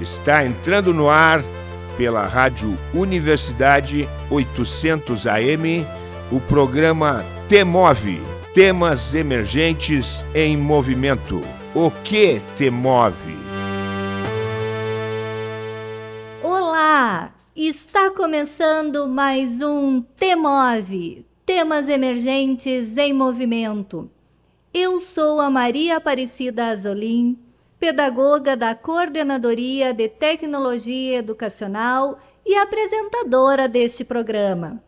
Está entrando no ar pela Rádio Universidade 800 AM o programa T-Move, Temas Emergentes em Movimento. O que te move? Olá! Está começando mais um T-Move, Temas Emergentes em Movimento. Eu sou a Maria Aparecida Azolim, pedagoga da Coordenadoria de Tecnologia Educacional e apresentadora deste programa.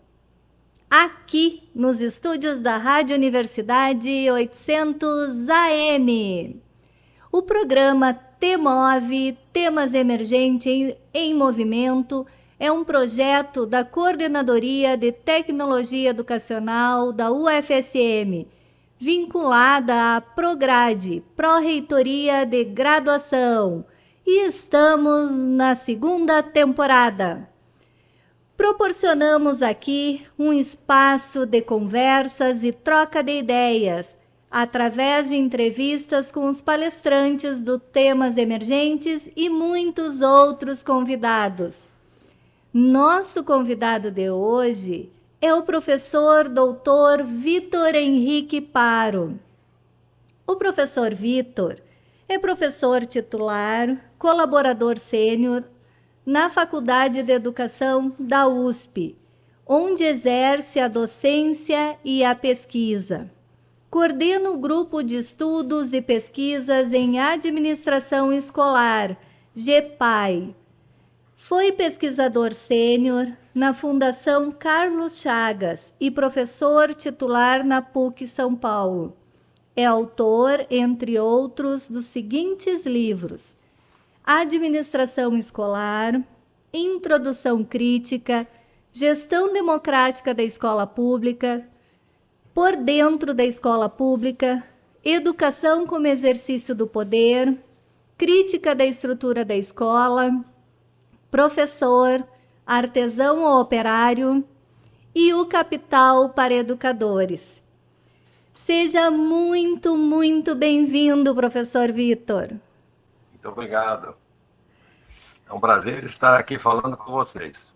Aqui nos estúdios da Rádio Universidade 800 AM. O programa T-Move, Temas Emergentes em Movimento, é um projeto da Coordenadoria de Tecnologia Educacional da UFSM, vinculada à Prograde, Pró-Reitoria de Graduação, e estamos na segunda temporada. Proporcionamos aqui um espaço de conversas e troca de ideias, através de entrevistas com os palestrantes do Temas Emergentes e muitos outros convidados. Nosso convidado de hoje é o professor Dr. Vitor Henrique Paro. O professor Vitor é professor titular, colaborador sênior na Faculdade de Educação da USP, onde exerce a docência e a pesquisa. Coordena o Grupo de Estudos e Pesquisas em Administração Escolar, GEPAI. Foi pesquisador sênior na Fundação Carlos Chagas e professor titular na PUC São Paulo. É autor, entre outros, dos seguintes livros: Administração Escolar, Introdução Crítica, Gestão Democrática da Escola Pública, Por Dentro da Escola Pública, Educação como Exercício do Poder, Crítica da Estrutura da Escola, Professor, Artesão ou Operário e O Capital para Educadores. Seja muito, muito bem-vindo, professor Vitor. Muito obrigado. É um prazer estar aqui falando com vocês.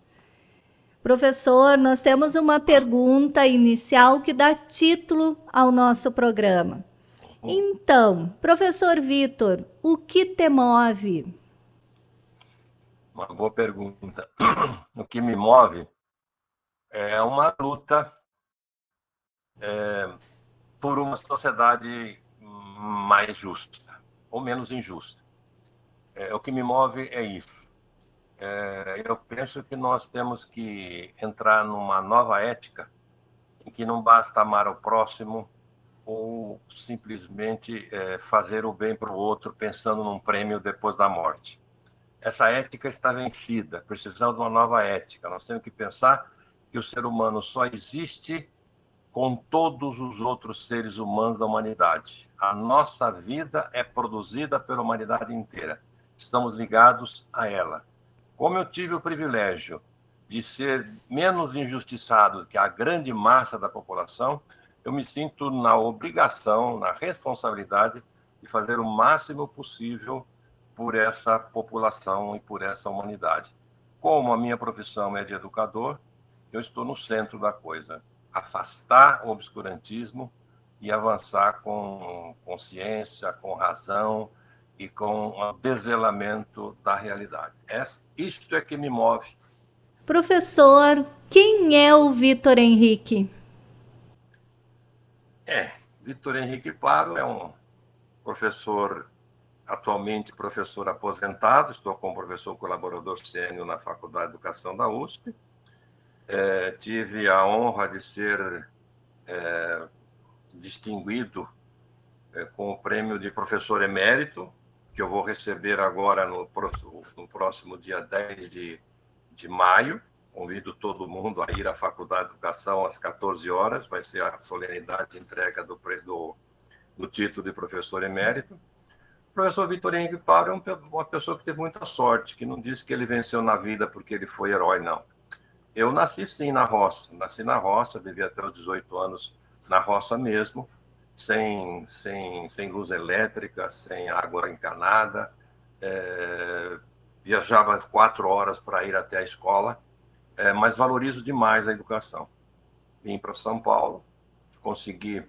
Professor, nós temos uma pergunta inicial que dá título ao nosso programa. Então, professor Vitor, o que te move? Uma boa pergunta. O que me move é uma luta por uma sociedade mais justa, ou menos injusta. O que me move é isso. Eu penso que nós temos que entrar numa nova ética em que não basta amar o próximo ou simplesmente fazer o bem para o outro pensando num prêmio depois da morte. Essa ética está vencida, precisamos de uma nova ética. Nós temos que pensar que o ser humano só existe com todos os outros seres humanos da humanidade. A nossa vida é produzida pela humanidade inteira. Estamos ligados a ela. Como eu tive o privilégio de ser menos injustiçado que a grande massa da população, eu me sinto na obrigação, na responsabilidade de fazer o máximo possível por essa população e por essa humanidade. Como a minha profissão é de educador, eu estou no centro da coisa. Afastar o obscurantismo e avançar com consciência, com razão e com o desvelamento da realidade. Isso é que me move. Professor, quem é o Vitor Henrique? Vitor Henrique Paro é um professor, atualmente professor aposentado, estou como professor colaborador sênior na Faculdade de Educação da USP. Tive a honra de ser distinguido com o prêmio de professor emérito, que eu vou receber agora no próximo dia 10 de maio. Convido todo mundo a ir à Faculdade de Educação às 14 horas, vai ser a solenidade de entrega do título de professor emérito. O professor Vitor Henrique Paro é uma pessoa que teve muita sorte, que não disse que ele venceu na vida porque ele foi herói, não. Eu nasci sim na roça, vivi até os 18 anos na roça mesmo, sem luz elétrica, sem água encanada, viajava 4 horas para ir até a escola, mas valorizo demais a educação. Vim para São Paulo, consegui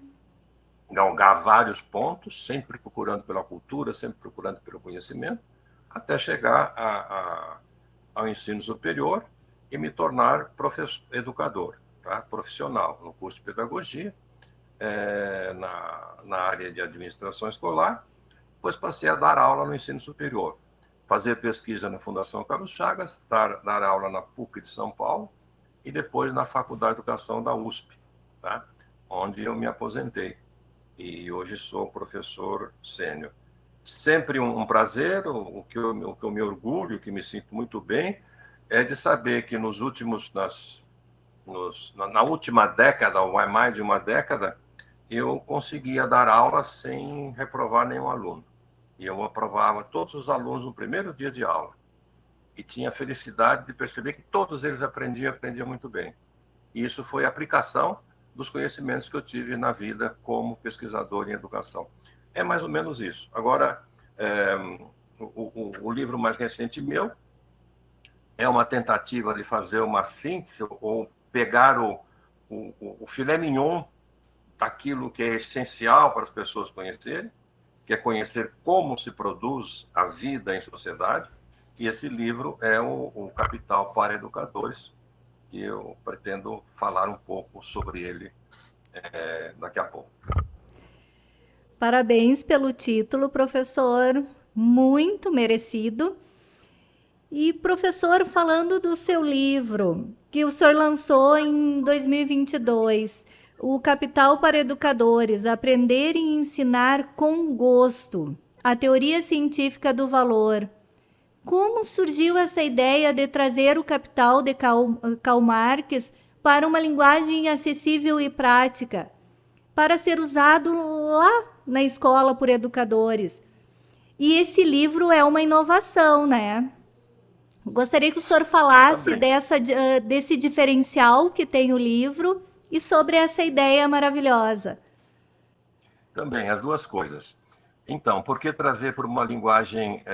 galgar vários pontos, sempre procurando pela cultura, sempre procurando pelo conhecimento, até chegar ao ensino superior e me tornar educador, tá? Profissional, no curso de pedagogia, na área de administração escolar. Depois passei a dar aula no ensino superior, fazer pesquisa na Fundação Carlos Chagas, dar aula na PUC de São Paulo e depois na Faculdade de Educação da USP, tá? Onde eu me aposentei e hoje sou professor sênior. Sempre um prazer, o que eu me orgulho, o que me sinto muito bem, é de saber que na última década, ou mais de uma década, eu conseguia dar aula sem reprovar nenhum aluno. E eu aprovava todos os alunos no primeiro dia de aula. E tinha a felicidade de perceber que todos eles aprendiam muito bem. E isso foi a aplicação dos conhecimentos que eu tive na vida como pesquisador em educação. É mais ou menos isso. Agora, o livro mais recente meu é uma tentativa de fazer uma síntese ou pegar o filé mignon daquilo que é essencial para as pessoas conhecerem, que é conhecer como se produz a vida em sociedade. E esse livro é o Capital para Educadores, que eu pretendo falar um pouco sobre ele daqui a pouco. Parabéns pelo título, professor, muito merecido. E, professor, falando do seu livro, que o senhor lançou em 2022, O Capital para Educadores, Aprender e Ensinar com Gosto, a Teoria Científica do Valor. Como surgiu essa ideia de trazer o Capital de Karl Marx para uma linguagem acessível e prática, para ser usado lá na escola por educadores? E esse livro é uma inovação, né? Gostaria que o senhor falasse desse diferencial que tem o livro e sobre essa ideia maravilhosa. Também, as duas coisas. Então, por que trazer por uma linguagem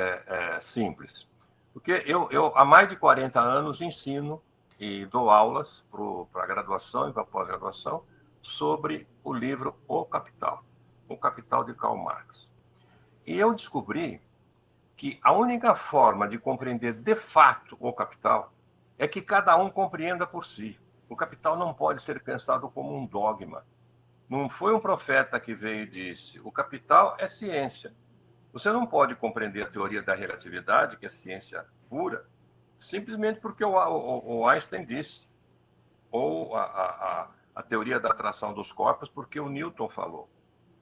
simples? Porque eu, há mais de 40 anos, ensino e dou aulas para a graduação e para a pós-graduação sobre o livro O Capital de Karl Marx. E eu descobri que a única forma de compreender de fato o capital é que cada um compreenda por si. O capital não pode ser pensado como um dogma. Não foi um profeta que veio e disse: o capital é ciência. Você não pode compreender a teoria da relatividade, que é ciência pura, simplesmente porque o Einstein disse, ou a teoria da atração dos corpos, porque o Newton falou.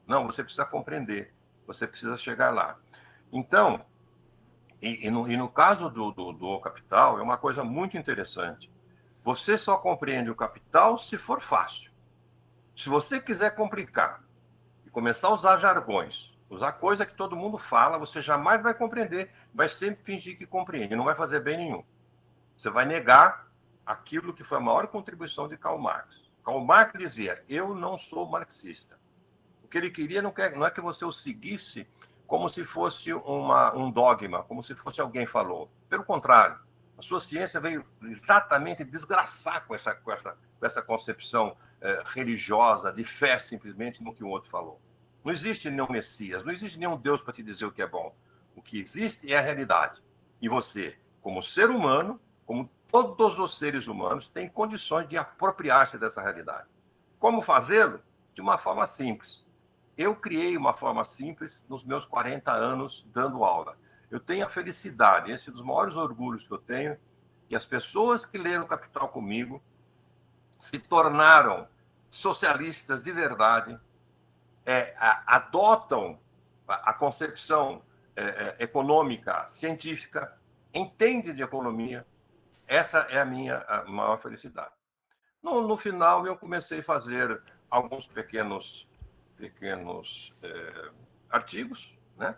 Não, você precisa compreender, você precisa chegar lá. Então, e no caso do capital, é uma coisa muito interessante. Você só compreende o capital se for fácil. Se você quiser complicar e começar a usar jargões, usar coisa que todo mundo fala, você jamais vai compreender, vai sempre fingir que compreende, não vai fazer bem nenhum. Você vai negar aquilo que foi a maior contribuição de Karl Marx. Karl Marx dizia: eu não sou marxista. O que ele queria não é que você o seguisse como se fosse um dogma, como se fosse alguém falou. Pelo contrário, a sua ciência veio exatamente desgraçar com essa concepção religiosa, de fé simplesmente no que o outro falou. Não existe nenhum Messias, não existe nenhum Deus para te dizer o que é bom. O que existe é a realidade. E você, como ser humano, como todos os seres humanos, tem condições de apropriar-se dessa realidade. Como fazê-lo? De uma forma simples. Eu criei uma forma simples nos meus 40 anos dando aula. Eu tenho a felicidade, esse é um dos maiores orgulhos que eu tenho, que as pessoas que leram Capital comigo se tornaram socialistas de verdade, adotam a concepção econômica, científica, entendem de economia. Essa é a minha maior felicidade. No final, eu comecei a fazer alguns pequenos artigos, né?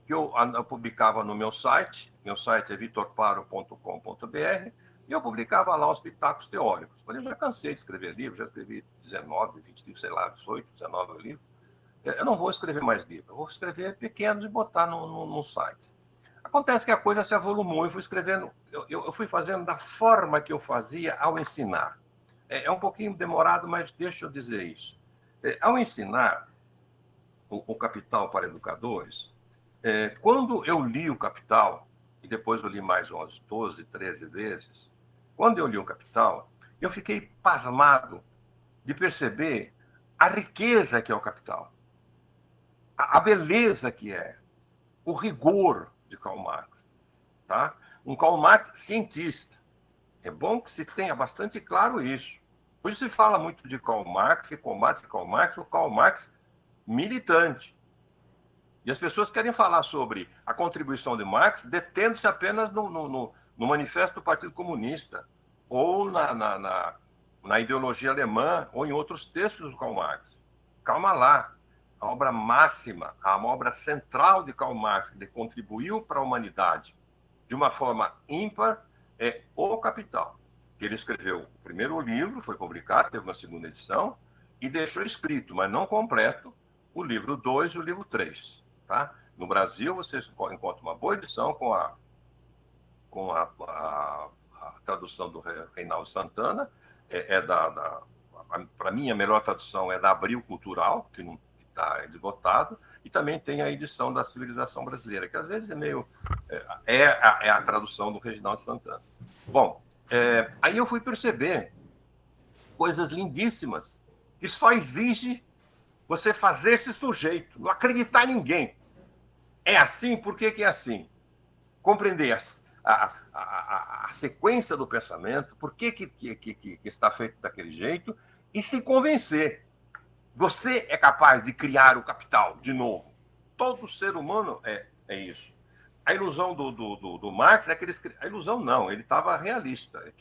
Que eu publicava no meu site é vitorparo.com.br, e eu publicava lá os pitacos teóricos. Eu já cansei de escrever livros, já escrevi 19, 20 livros, sei lá, 18, 19 livros. Eu não vou escrever mais livros, eu vou escrever pequenos e botar no site. Acontece que a coisa se avolumou, eu fui escrevendo, eu fui fazendo da forma que eu fazia ao ensinar. É um pouquinho demorado, mas deixa eu dizer isso. Ao ensinar o Capital para Educadores, quando eu li o Capital, e depois eu li mais umas 12, 13 vezes, quando eu li o Capital, eu fiquei pasmado de perceber a riqueza que é o Capital, a beleza que é, o rigor de Karl Marx. Tá? Um Karl Marx cientista. É bom que se tenha bastante claro isso. Hoje se fala muito de Karl Marx, que combate Karl Marx, o Karl Marx militante. E as pessoas querem falar sobre a contribuição de Marx detendo-se apenas no manifesto do Partido Comunista, ou na ideologia alemã, ou em outros textos do Karl Marx. Calma lá. A obra máxima, a obra central de Karl Marx, que contribuiu para a humanidade de uma forma ímpar, é O Capital, que ele escreveu o primeiro livro, foi publicado, teve uma segunda edição, e deixou escrito, mas não completo, o livro 2 e o livro 3. Tá? No Brasil, você encontra uma boa edição com a tradução do Reinaldo Santana, para mim, a melhor tradução é da Abril Cultural, que não está esgotado, e também tem a edição da Civilização Brasileira, que às vezes é meio... é a tradução do Reginaldo Santana. Bom, aí eu fui perceber coisas lindíssimas, que só exige você fazer-se sujeito, não acreditar em ninguém. É assim, por que é assim? Compreender a sequência do pensamento, por que está feito daquele jeito, e se convencer. Você é capaz de criar o capital de novo. Todo ser humano é isso. A ilusão do Marx é que ele... A ilusão não, ele estava realista.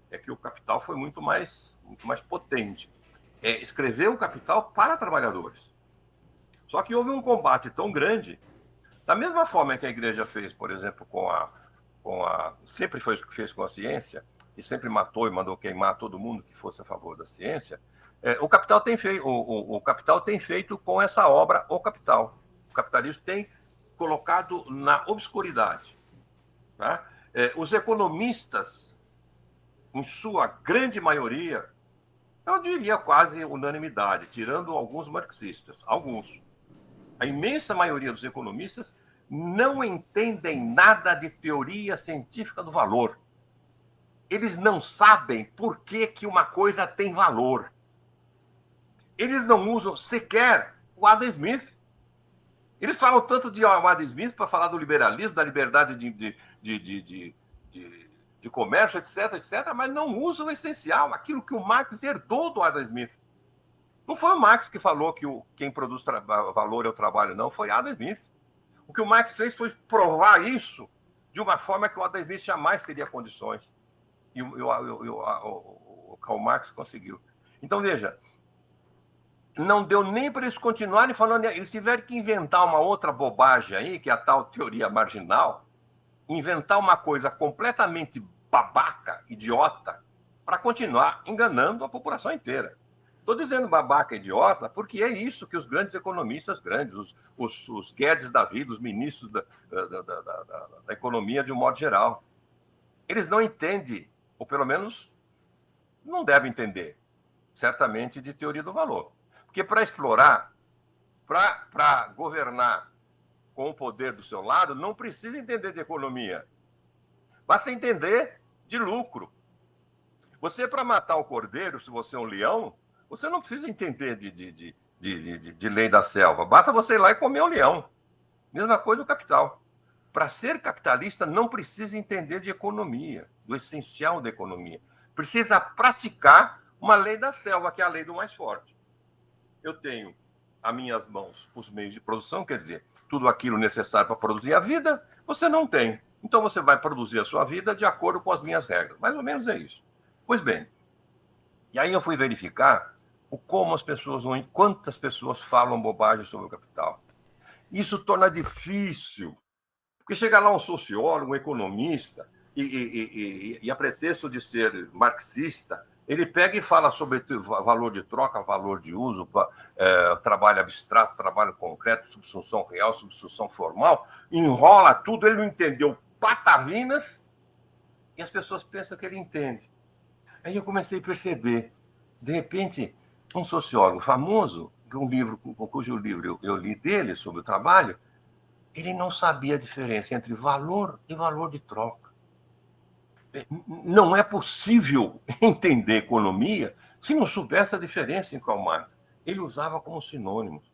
É que o Capital foi muito mais potente. Escreveu o Capital para trabalhadores. Só que houve um combate tão grande, da mesma forma que a igreja fez, por exemplo, sempre fez com a ciência, e sempre matou e mandou queimar todo mundo que fosse a favor da ciência. O Capital tem feito com essa obra O Capital. O capitalismo tem colocado na obscuridade. Tá? Os economistas, em sua grande maioria, eu diria quase unanimidade, tirando alguns marxistas, alguns. A imensa maioria dos economistas não entendem nada de teoria científica do valor. Eles não sabem por que uma coisa tem valor. Eles não usam sequer o Adam Smith. Eles falam tanto de Adam Smith para falar do liberalismo, da liberdade de comércio, etc., mas não usam o essencial, aquilo que o Marx herdou do Adam Smith. Não foi o Marx que falou que quem produz valor é o trabalho, não. Foi Adam Smith. O que o Marx fez foi provar isso de uma forma que o Adam Smith jamais teria condições. E o Karl Marx conseguiu. Então, veja, não deu nem para eles continuarem falando. Eles tiveram que inventar uma outra bobagem aí, que é a tal teoria marginal, inventar uma coisa completamente babaca, idiota, para continuar enganando a população inteira. Estou dizendo babaca, idiota, porque é isso que os grandes economistas, os Guedes da vida, os ministros da economia de um modo geral, eles não entendem, ou pelo menos não devem entender, certamente, de teoria do valor. Porque para explorar, para governar com o poder do seu lado, não precisa entender de economia. Basta entender de lucro. Você, para matar o cordeiro, se você é um leão, você não precisa entender de lei da selva. Basta você ir lá e comer o leão. Mesma coisa o capital. Para ser capitalista, não precisa entender de economia, do essencial da economia. Precisa praticar uma lei da selva, que é a lei do mais forte. Eu tenho às minhas mãos os meios de produção, quer dizer, tudo aquilo necessário para produzir a vida, você não tem. Então você vai produzir a sua vida de acordo com as minhas regras. Mais ou menos é isso. Pois bem, e aí eu fui verificar quantas pessoas falam bobagem sobre o capital. Isso torna difícil, porque chega lá um sociólogo, um economista, e a pretexto de ser marxista, Ele pega e fala sobre valor de troca, valor de uso, trabalho abstrato, trabalho concreto, subsunção real, subsunção formal, enrola tudo, ele não entendeu patavinas, e as pessoas pensam que ele entende. Aí eu comecei a perceber, de repente, um sociólogo famoso, cujo livro eu li dele sobre o trabalho, ele não sabia a diferença entre valor e valor de troca. Não é possível entender economia se não soubesse a diferença em Karl Marx. Ele usava como sinônimos.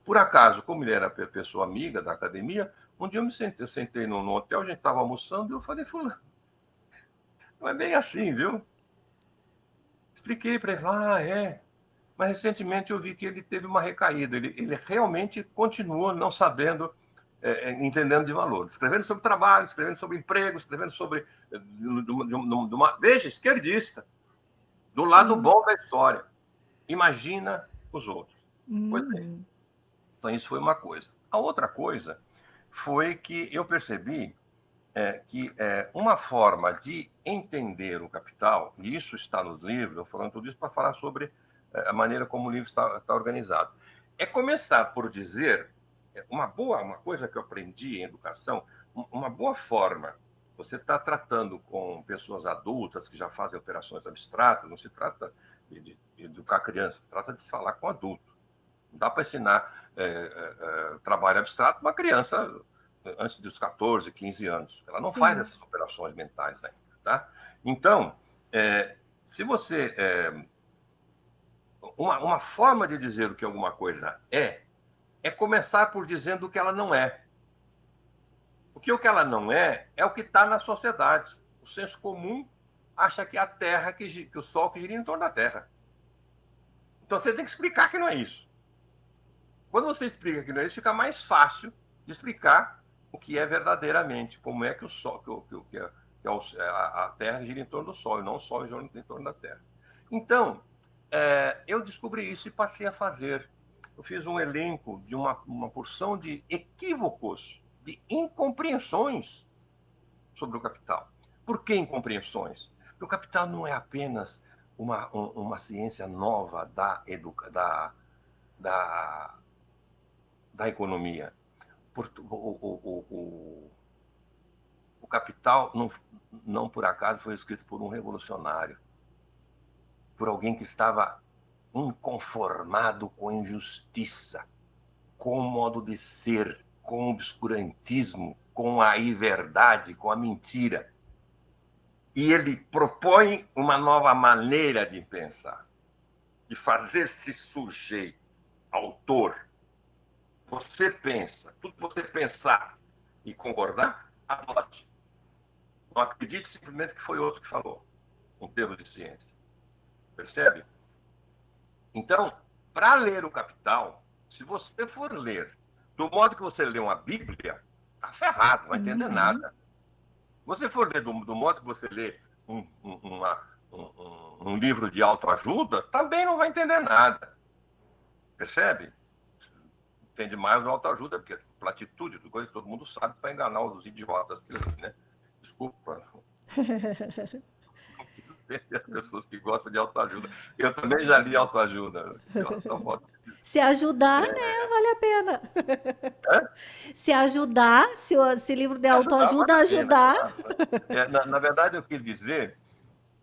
Por acaso, como ele era pessoa amiga da academia, um dia eu sentei no hotel, a gente estava almoçando, e eu falei, fulano, não é bem assim, viu? Expliquei para ele, é. Mas recentemente eu vi que ele teve uma recaída. Ele realmente continuou não sabendo, entendendo de valor. Escrevendo sobre trabalho, escrevendo sobre emprego, escrevendo sobre... veja, esquerdista. Do lado bom da história. Imagina os outros. Pois bem. Então, isso foi uma coisa. A outra coisa foi que eu percebi que uma forma de entender o capital, e isso está nos livros, eu falando tudo isso para falar sobre a maneira como o livro está organizado, é começar por dizer uma coisa que eu aprendi em educação, uma boa forma. Você está tratando com pessoas adultas que já fazem operações abstratas, não se trata de educar criança, se trata de se falar com adulto. Não dá para ensinar trabalho abstrato para uma criança antes dos 14, 15 anos. Ela não faz essas operações mentais ainda. Tá? Então, se você... uma forma de dizer o que alguma coisa é começar por dizendo o que ela não é. Porque o que ela não é o que está na sociedade. O senso comum acha que é a Terra, que o Sol que gira em torno da Terra. Então você tem que explicar que não é isso. Quando você explica que não é isso, fica mais fácil de explicar o que é verdadeiramente, como é que o Sol, a Terra gira em torno do Sol, e não o Sol gira em torno da Terra. Então, eu descobri isso e passei a fazer. Eu fiz um elenco de uma porção de equívocos, de incompreensões sobre o capital. Por que incompreensões? Porque o capital não é apenas uma ciência nova da economia. O capital, não por acaso, foi escrito por um revolucionário, por alguém que estava inconformado com a injustiça, com o modo de ser, com o obscurantismo, com a inverdade, com a mentira. E ele propõe uma nova maneira de pensar, de fazer-se sujeito, autor. Você pensa, tudo que você pensar e concordar, adote. Não acredite simplesmente que foi outro que falou, em termos de ciência. Percebe? Então, para ler o Capital, se você for ler do modo que você lê uma Bíblia, está ferrado, não vai entender nada. Se você for ler do modo que você lê um livro de autoajuda, também não vai entender nada. Percebe? Entende mais o autoajuda, porque platitude, coisa que todo mundo sabe para enganar os idiotas, né? Desculpa. As pessoas que gostam de autoajuda. Eu também já li autoajuda. Se ajudar, né? Vale a pena. Se ajudar, se livro de autoajuda ajudar. Na verdade, eu quis dizer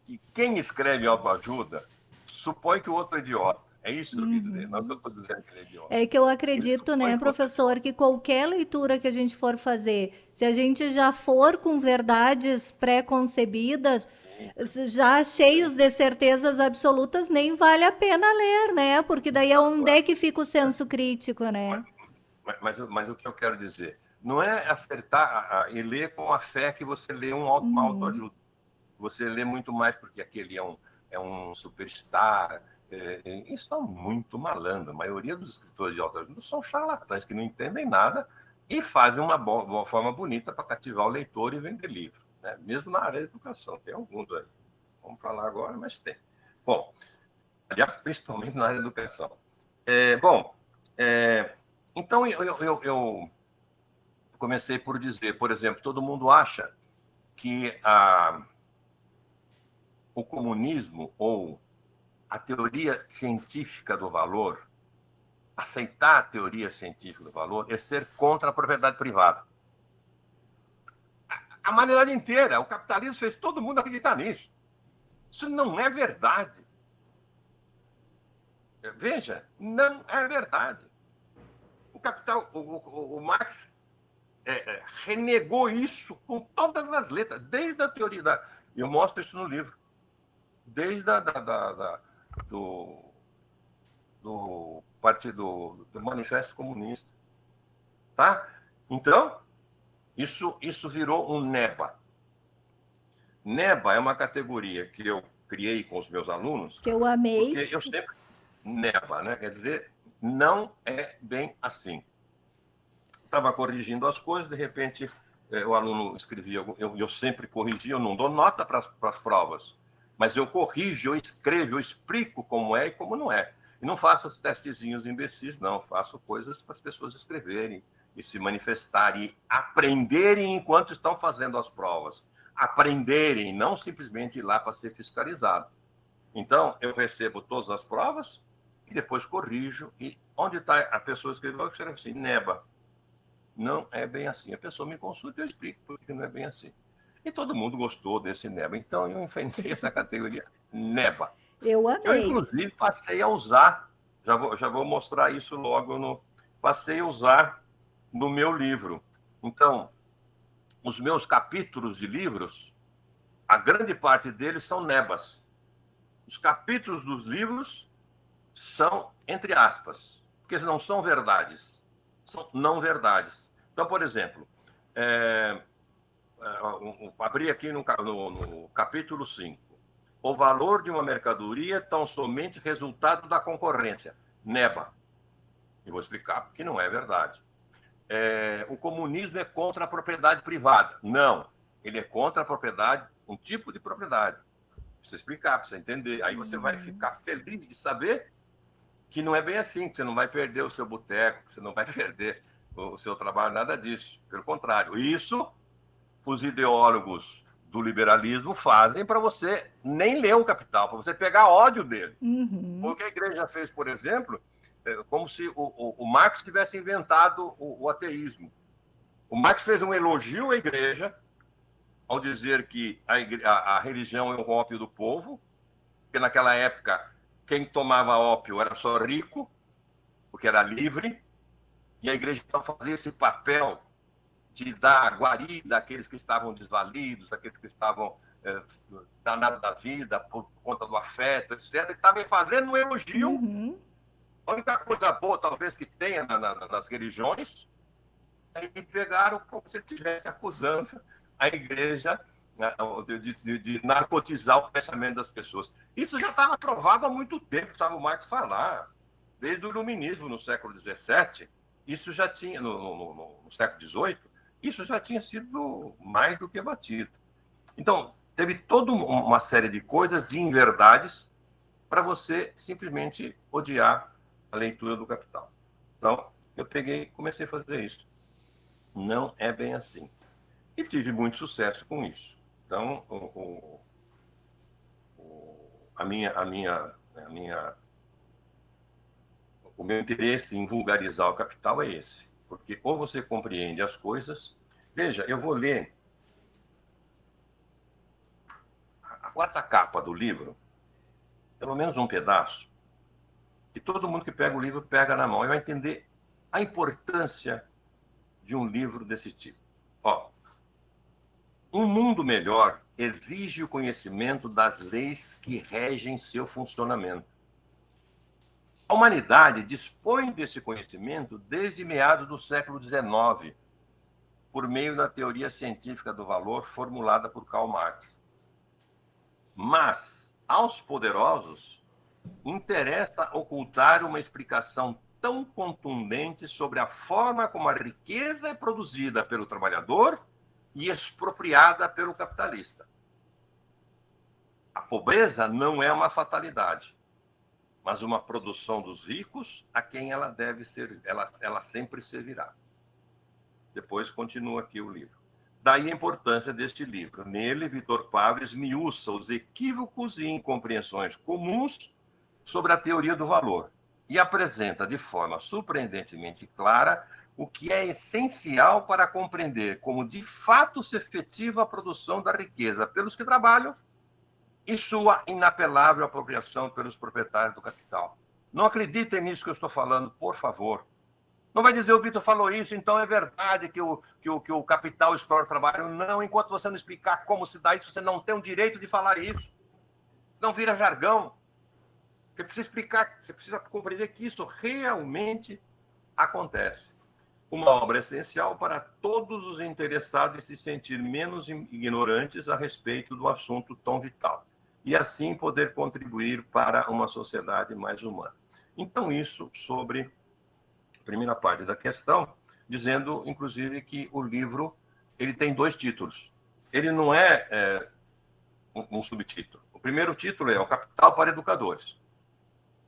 que quem escreve autoajuda supõe que o outro é idiota. É isso que eu quis dizer. Não é que eu estou dizendo que ele é idiota. É que eu acredito, né, professor, que qualquer leitura que a gente for fazer, se a gente já for com verdades pré-concebidas, já cheios de certezas absolutas, nem vale a pena ler, né? Porque daí é onde é que fica o senso crítico, né? Mas o que eu quero dizer, não é acertar e ler com a fé que você lê uma autoajuda. Você lê muito mais porque aquele é um superstar. Isso é muito malandro. A maioria dos escritores de autoajuda são charlatães que não entendem nada e fazem uma forma bonita para cativar o leitor e vender livro, né? Mesmo na área da educação. Tem alguns aí. Vamos falar agora, mas tem. Bom, aliás, principalmente na área da educação. Então, eu comecei por dizer, por exemplo, todo mundo acha que o comunismo ou a teoria científica do valor, aceitar a teoria científica do valor, é ser contra a propriedade privada. A humanidade inteira, o capitalismo fez todo mundo acreditar nisso. Isso não é verdade. Veja, não é verdade. O capital, o Marx renegou isso com todas as letras, desde a teoria da... Eu mostro isso no livro. Desde do partido, do Manifesto Comunista. Tá? Então, isso virou um NEBA. NEBA é uma categoria que eu criei com os meus alunos. Que eu amei. Porque eu sempre... NEBA, né? Quer dizer, não é bem assim. Estava corrigindo as coisas, de repente o aluno escrevia, eu sempre corrigi, eu não dou nota para as provas, mas eu corrijo, eu escrevo, eu explico como é e como não é. E não faço os testezinhos imbecis, não, faço coisas para as pessoas escreverem e se manifestarem e aprenderem enquanto estão fazendo as provas. Aprenderem, não simplesmente ir lá para ser fiscalizado. Então, eu recebo todas as provas e depois corrijo. E onde está a pessoa escreveu, eu escrevo assim, NEBA. Não é bem assim. A pessoa me consulta e eu explico por que não é bem assim. E todo mundo gostou desse NEBA. Então, eu inventei essa categoria NEBA. Eu amei. Eu, inclusive, passei a usar, já vou mostrar isso logo, passei a usar no meu livro. Então, os meus capítulos de livros, a grande parte deles são NEBAs. Os capítulos dos livros são, entre aspas, porque não são verdades, são não verdades. Então, por exemplo, abri aqui no capítulo 5. O valor de uma mercadoria é tão somente resultado da concorrência. NEBA. E vou explicar porque não é verdade. O comunismo é contra a propriedade privada. Não. Ele é contra a propriedade, um tipo de propriedade. Precisa explicar, precisa entender. Aí você vai ficar feliz de saber que não é bem assim, que você não vai perder o seu boteco, que você não vai perder o seu trabalho, nada disso. Pelo contrário. Isso, os ideólogos do liberalismo fazem para você nem ler o Capital, para você pegar ódio dele. Uhum. O que a igreja fez, por exemplo, como se o Marx tivesse inventado o ateísmo. O Marx fez um elogio à igreja ao dizer que a religião é o ópio do povo, porque naquela época quem tomava ópio era só rico, porque era livre, e a igreja então fazia esse papel de dar guarida àqueles que estavam desvalidos, àqueles que estavam danados da vida por conta do afeto, etc. Ele estava fazendo um elogio. Uhum. A única coisa boa, talvez, que tenha nas religiões, é que pegaram como se estivesse acusando a igreja de narcotizar o pensamento das pessoas. Isso já estava provado há muito tempo, estava o Marx falar. Desde o iluminismo no século XVII, isso já tinha, no século XVIII, isso já tinha sido mais do que batido. Então, teve toda uma série de coisas, de inverdades, para você simplesmente odiar a leitura do Capital. Então, eu comecei a fazer isso. Não é bem assim. E tive muito sucesso com isso. Então, o meu interesse em vulgarizar o Capital é esse. Porque ou você compreende as coisas... Veja, eu vou ler a quarta capa do livro, pelo menos um pedaço, e todo mundo que pega o livro pega na mão e vai entender a importância de um livro desse tipo. Ó, um mundo melhor exige o conhecimento das leis que regem seu funcionamento. A humanidade dispõe desse conhecimento desde meados do século XIX, por meio da teoria científica do valor formulada por Karl Marx. Mas, aos poderosos, interessa ocultar uma explicação tão contundente sobre a forma como a riqueza é produzida pelo trabalhador e expropriada pelo capitalista. A pobreza não é uma fatalidade, mas uma produção dos ricos a quem ela deve ser, ela sempre servirá. Depois continua aqui o livro. Daí a importância deste livro. Nele, Vitor Pablo esmiuça os equívocos e incompreensões comuns sobre a teoria do valor e apresenta de forma surpreendentemente clara o que é essencial para compreender como de fato se efetiva a produção da riqueza pelos que trabalham e sua inapelável apropriação pelos proprietários do capital. Não acreditem nisso que eu estou falando, por favor. Não vai dizer o Vitor falou isso, então é verdade que o capital explora o trabalho. Não, enquanto você não explicar como se dá isso, você não tem o direito de falar isso. Não vira jargão. Você precisa explicar, você precisa compreender que isso realmente acontece. Uma obra essencial para todos os interessados em se sentir menos ignorantes a respeito do assunto tão vital. E assim poder contribuir para uma sociedade mais humana. Então, isso sobre a primeira parte da questão, dizendo, inclusive, que o livro ele tem 2 títulos. Ele não é um subtítulo. O primeiro título é O Capital para Educadores.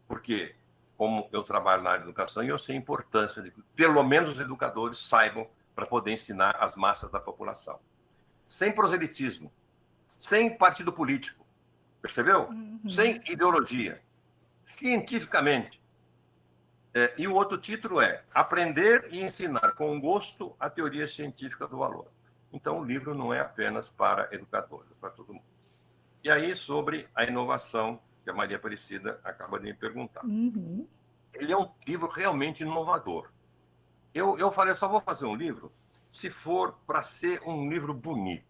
Porque, como eu trabalho na área de educação, eu sei a importância de que, pelo menos, os educadores saibam para poder ensinar as massas da população. Sem proselitismo, sem partido político, percebeu? Uhum. Sem ideologia, cientificamente. E o outro título é Aprender e Ensinar com Gosto a Teoria Científica do Valor. Então, o livro não é apenas para educadores, é para todo mundo. E aí, sobre a inovação, que a Maria Aparecida acaba de me perguntar. Uhum. Ele é um livro realmente inovador. Eu falei, só vou fazer um livro se for para ser um livro bonito.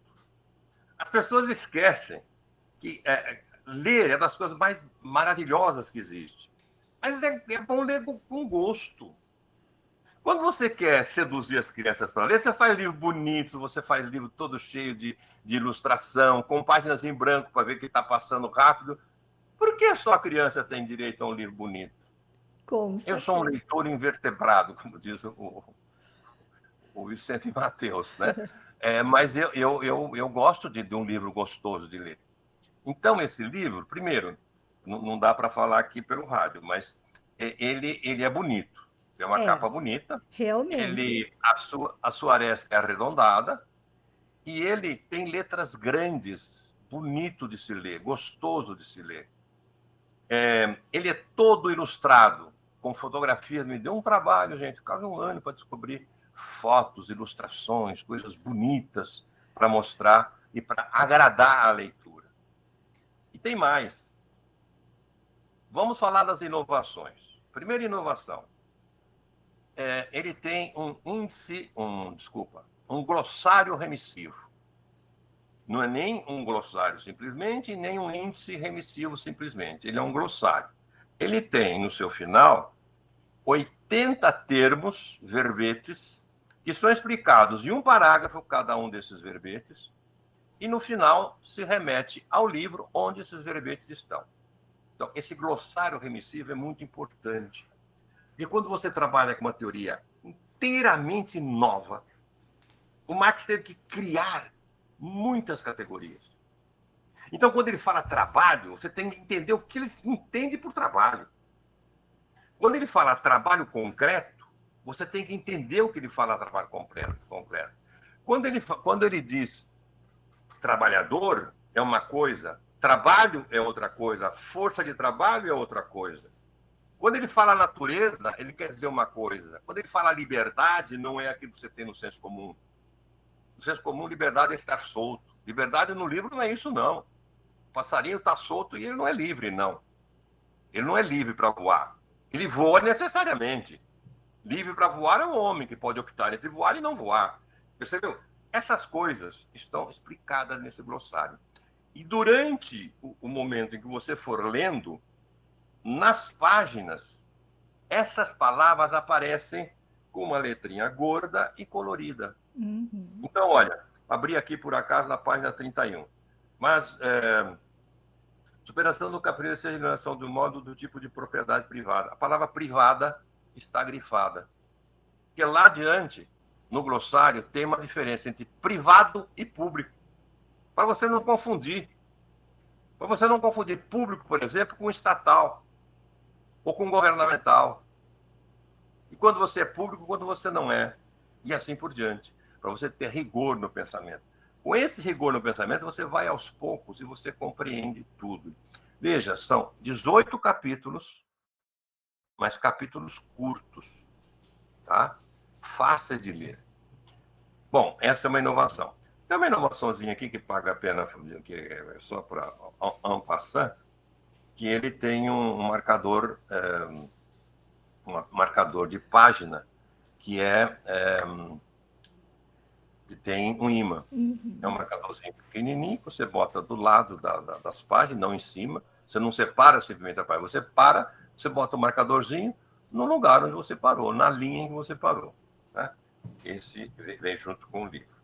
As pessoas esquecem que ler é das coisas mais maravilhosas que existe. Mas é bom ler com gosto. Quando você quer seduzir as crianças para ler, você faz livro bonito, você faz livro todo cheio de ilustração, com páginas em branco para ver que está passando rápido. Por que só a criança tem direito a um livro bonito? Eu sou um leitor invertebrado, como diz o Vicente Mateus, né? Mas eu gosto de um livro gostoso de ler. Então, esse livro, primeiro, não dá para falar aqui pelo rádio, mas ele é bonito. Tem uma capa bonita. Realmente. A sua aresta é arredondada e ele tem letras grandes, bonito de se ler, gostoso de se ler. Ele é todo ilustrado, com fotografias. Me deu um trabalho, gente, quase um ano para descobrir fotos, ilustrações, coisas bonitas para mostrar e para agradar a leitura. E tem mais. Vamos falar das inovações. Primeira inovação. Ele tem um glossário remissivo. Não é nem um glossário simplesmente, nem um índice remissivo simplesmente. Ele é um glossário. Ele tem, no seu final, 80 termos, verbetes, que são explicados em um parágrafo, cada um desses verbetes, e no final se remete ao livro onde esses verbetes estão. Então, esse glossário remissivo é muito importante. E quando você trabalha com uma teoria inteiramente nova, o Marx teve que criar muitas categorias. Então, quando ele fala trabalho, você tem que entender o que ele entende por trabalho. Quando ele fala trabalho concreto, você tem que entender o que ele fala trabalho concreto. Quando ele diz trabalhador é uma coisa, trabalho é outra coisa, força de trabalho é outra coisa. Quando ele fala natureza, ele quer dizer uma coisa. Quando ele fala liberdade, não é aquilo que você tem no senso comum. No senso comum, liberdade é estar solto. Liberdade no livro não é isso, não. O passarinho está solto e ele não é livre, não. Ele não é livre para voar. Ele voa necessariamente. Livre para voar é um homem que pode optar entre voar e não voar. Percebeu? Essas coisas estão explicadas nesse glossário. E durante o momento em que você for lendo, nas páginas, essas palavras aparecem com uma letrinha gorda e colorida. Uhum. Então, olha, abri aqui por acaso na página 31. Mas superação do capricho e alienação do modo do tipo de propriedade privada. A palavra privada está grifada. Porque lá adiante, no glossário, tem uma diferença entre privado e público. Para você não confundir. Para você não confundir público, por exemplo, com estatal ou com governamental. E quando você é público, quando você não é. E assim por diante. para você ter rigor no pensamento. Com esse rigor no pensamento, você vai aos poucos e você compreende tudo. Veja, são 18 capítulos, mas capítulos curtos, tá? Fáceis de ler. Bom, essa é uma inovação. Tem uma inovaçãozinha aqui que paga a pena, que é só para en passant, que ele tem um marcador, marcador de página, que que tem um imã. É um marcadorzinho pequenininho que você bota do lado das páginas, não em cima. Você não separa simplesmente a página, você para, você bota o marcadorzinho no lugar onde você parou, na linha em que você parou. Né? Esse vem junto com o livro.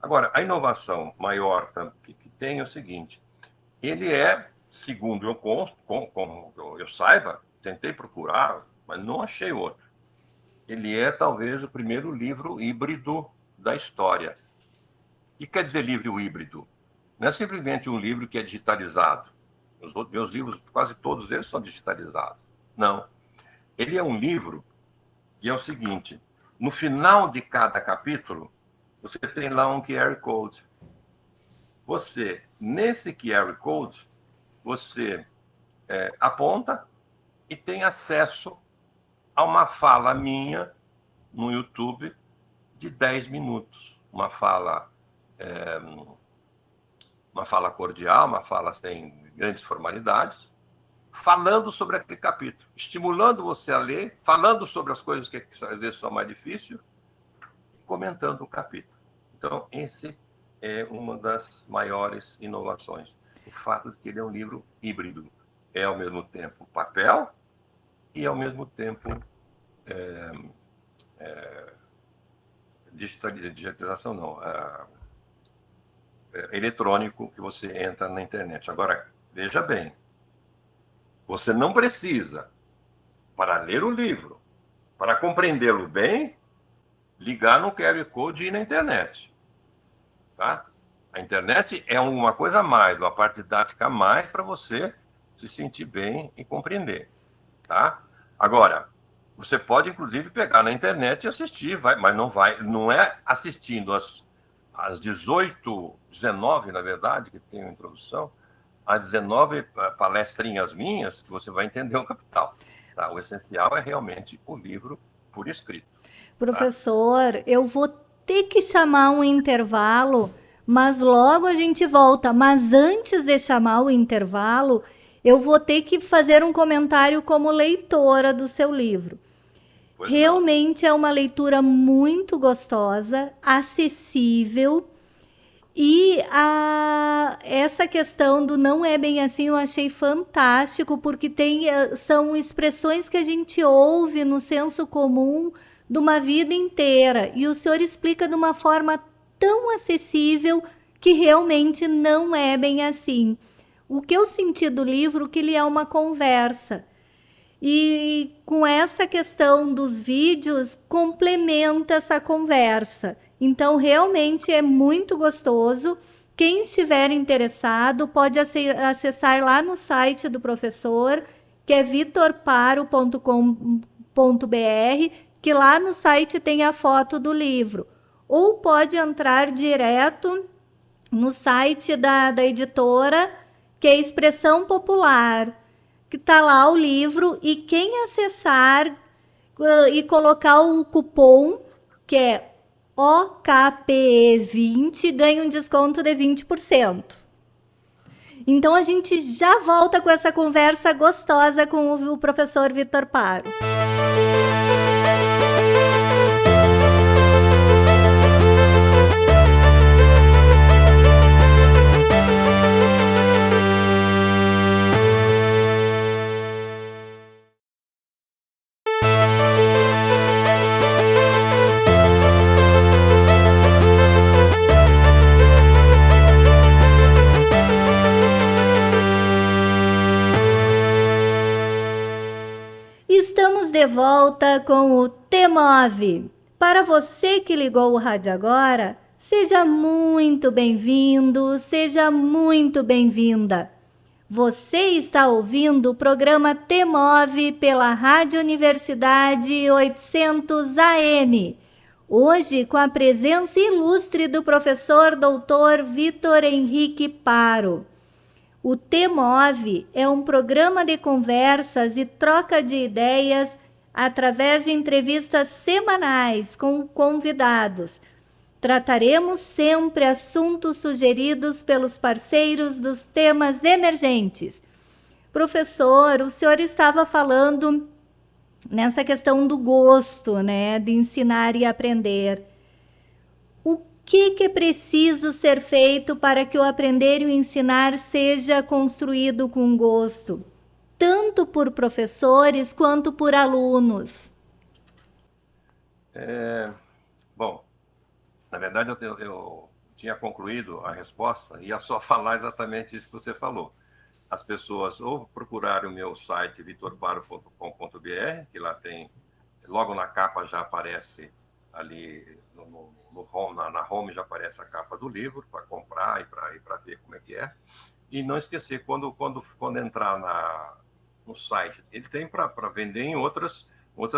Agora, a inovação maior que tem é o seguinte: ele é, segundo eu consto, como eu saiba, tentei procurar, mas não achei outro. Ele é talvez o primeiro livro híbrido da história. E quer dizer livro híbrido? Não é simplesmente um livro que é digitalizado. Os meus livros, quase todos eles são digitalizados. Não. Ele é um livro que é o seguinte: no final de cada capítulo, você tem lá um QR Code. Você, nesse QR Code, você aponta e tem acesso a uma fala minha no YouTube de 10 minutos. Uma fala cordial, uma fala sem grandes formalidades, falando sobre aquele capítulo, estimulando você a ler, falando sobre as coisas que às vezes são mais difíceis, e comentando o capítulo. Então, esse é uma das maiores inovações. O fato de que ele é um livro híbrido. É, ao mesmo tempo, papel e, ao mesmo tempo, digitalização não, eletrônico, que você entra na internet. Agora, veja bem, você não precisa, para ler o livro, para compreendê-lo bem, ligar no QR Code e ir na internet. Tá? A internet é uma coisa a mais, uma parte didática a mais para você se sentir bem e compreender. Tá? Agora, você pode, inclusive, pegar na internet e assistir, mas não é assistindo às 18, 19, na verdade, que tem a introdução, às 19 palestrinhas minhas, que você vai entender o capital. Tá? O essencial é realmente o livro por escrito. Professor, eu vou ter que chamar um intervalo, mas logo a gente volta. Mas antes de chamar o intervalo, eu vou ter que fazer um comentário como leitora do seu livro. Realmente é uma leitura muito gostosa, acessível, e essa questão do não é bem assim eu achei fantástico, porque são expressões que a gente ouve no senso comum de uma vida inteira, e o senhor explica de uma forma tão acessível que realmente não é bem assim. O que eu senti do livro é que ele é uma conversa. E com essa questão dos vídeos, complementa essa conversa. Então, realmente é muito gostoso. Quem estiver interessado, pode acessar lá no site do professor, que é vitorparo.com.br, que lá no site tem a foto do livro. Ou pode entrar direto no site da editora, que é Expressão Popular, que está lá o livro, e quem acessar e colocar o cupom, que é OKPE20, ganha um desconto de 20%. Então a gente já volta com essa conversa gostosa com o professor Vitor Paro. Estamos de volta com o T-Move. Para você que ligou o rádio agora, seja muito bem-vindo, seja muito bem-vinda. Você está ouvindo o programa T-Move pela Rádio Universidade 800 AM, Hoje, com a presença ilustre do professor Dr. Vitor Henrique Paro. O TEMOV é um programa de conversas e troca de ideias através de entrevistas semanais com convidados. Trataremos sempre assuntos sugeridos pelos parceiros dos temas emergentes. Professor, o senhor estava falando nessa questão do gosto, né, de ensinar e aprender. O que é preciso ser feito para que o aprender e o ensinar seja construído com gosto, tanto por professores quanto por alunos? Bom, na verdade eu tinha concluído a resposta e ia só falar exatamente isso que você falou. As pessoas ou procurarem o meu site vitorbaro.com.br, que lá tem, logo na capa já aparece ali no home, na home já aparece a capa do livro para comprar e para ver como é que é. E não esquecer, quando entrar no site, ele tem para vender em outras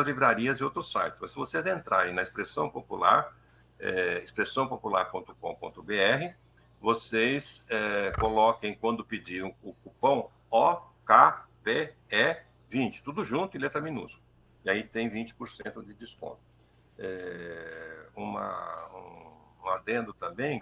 livrarias e outros sites. Mas se vocês entrarem na Expressão Popular, expressãopopular.com.br, vocês coloquem, quando pedir o cupom OKPE20, tudo junto e letra minúscula. E aí tem 20% de desconto. Um adendo também,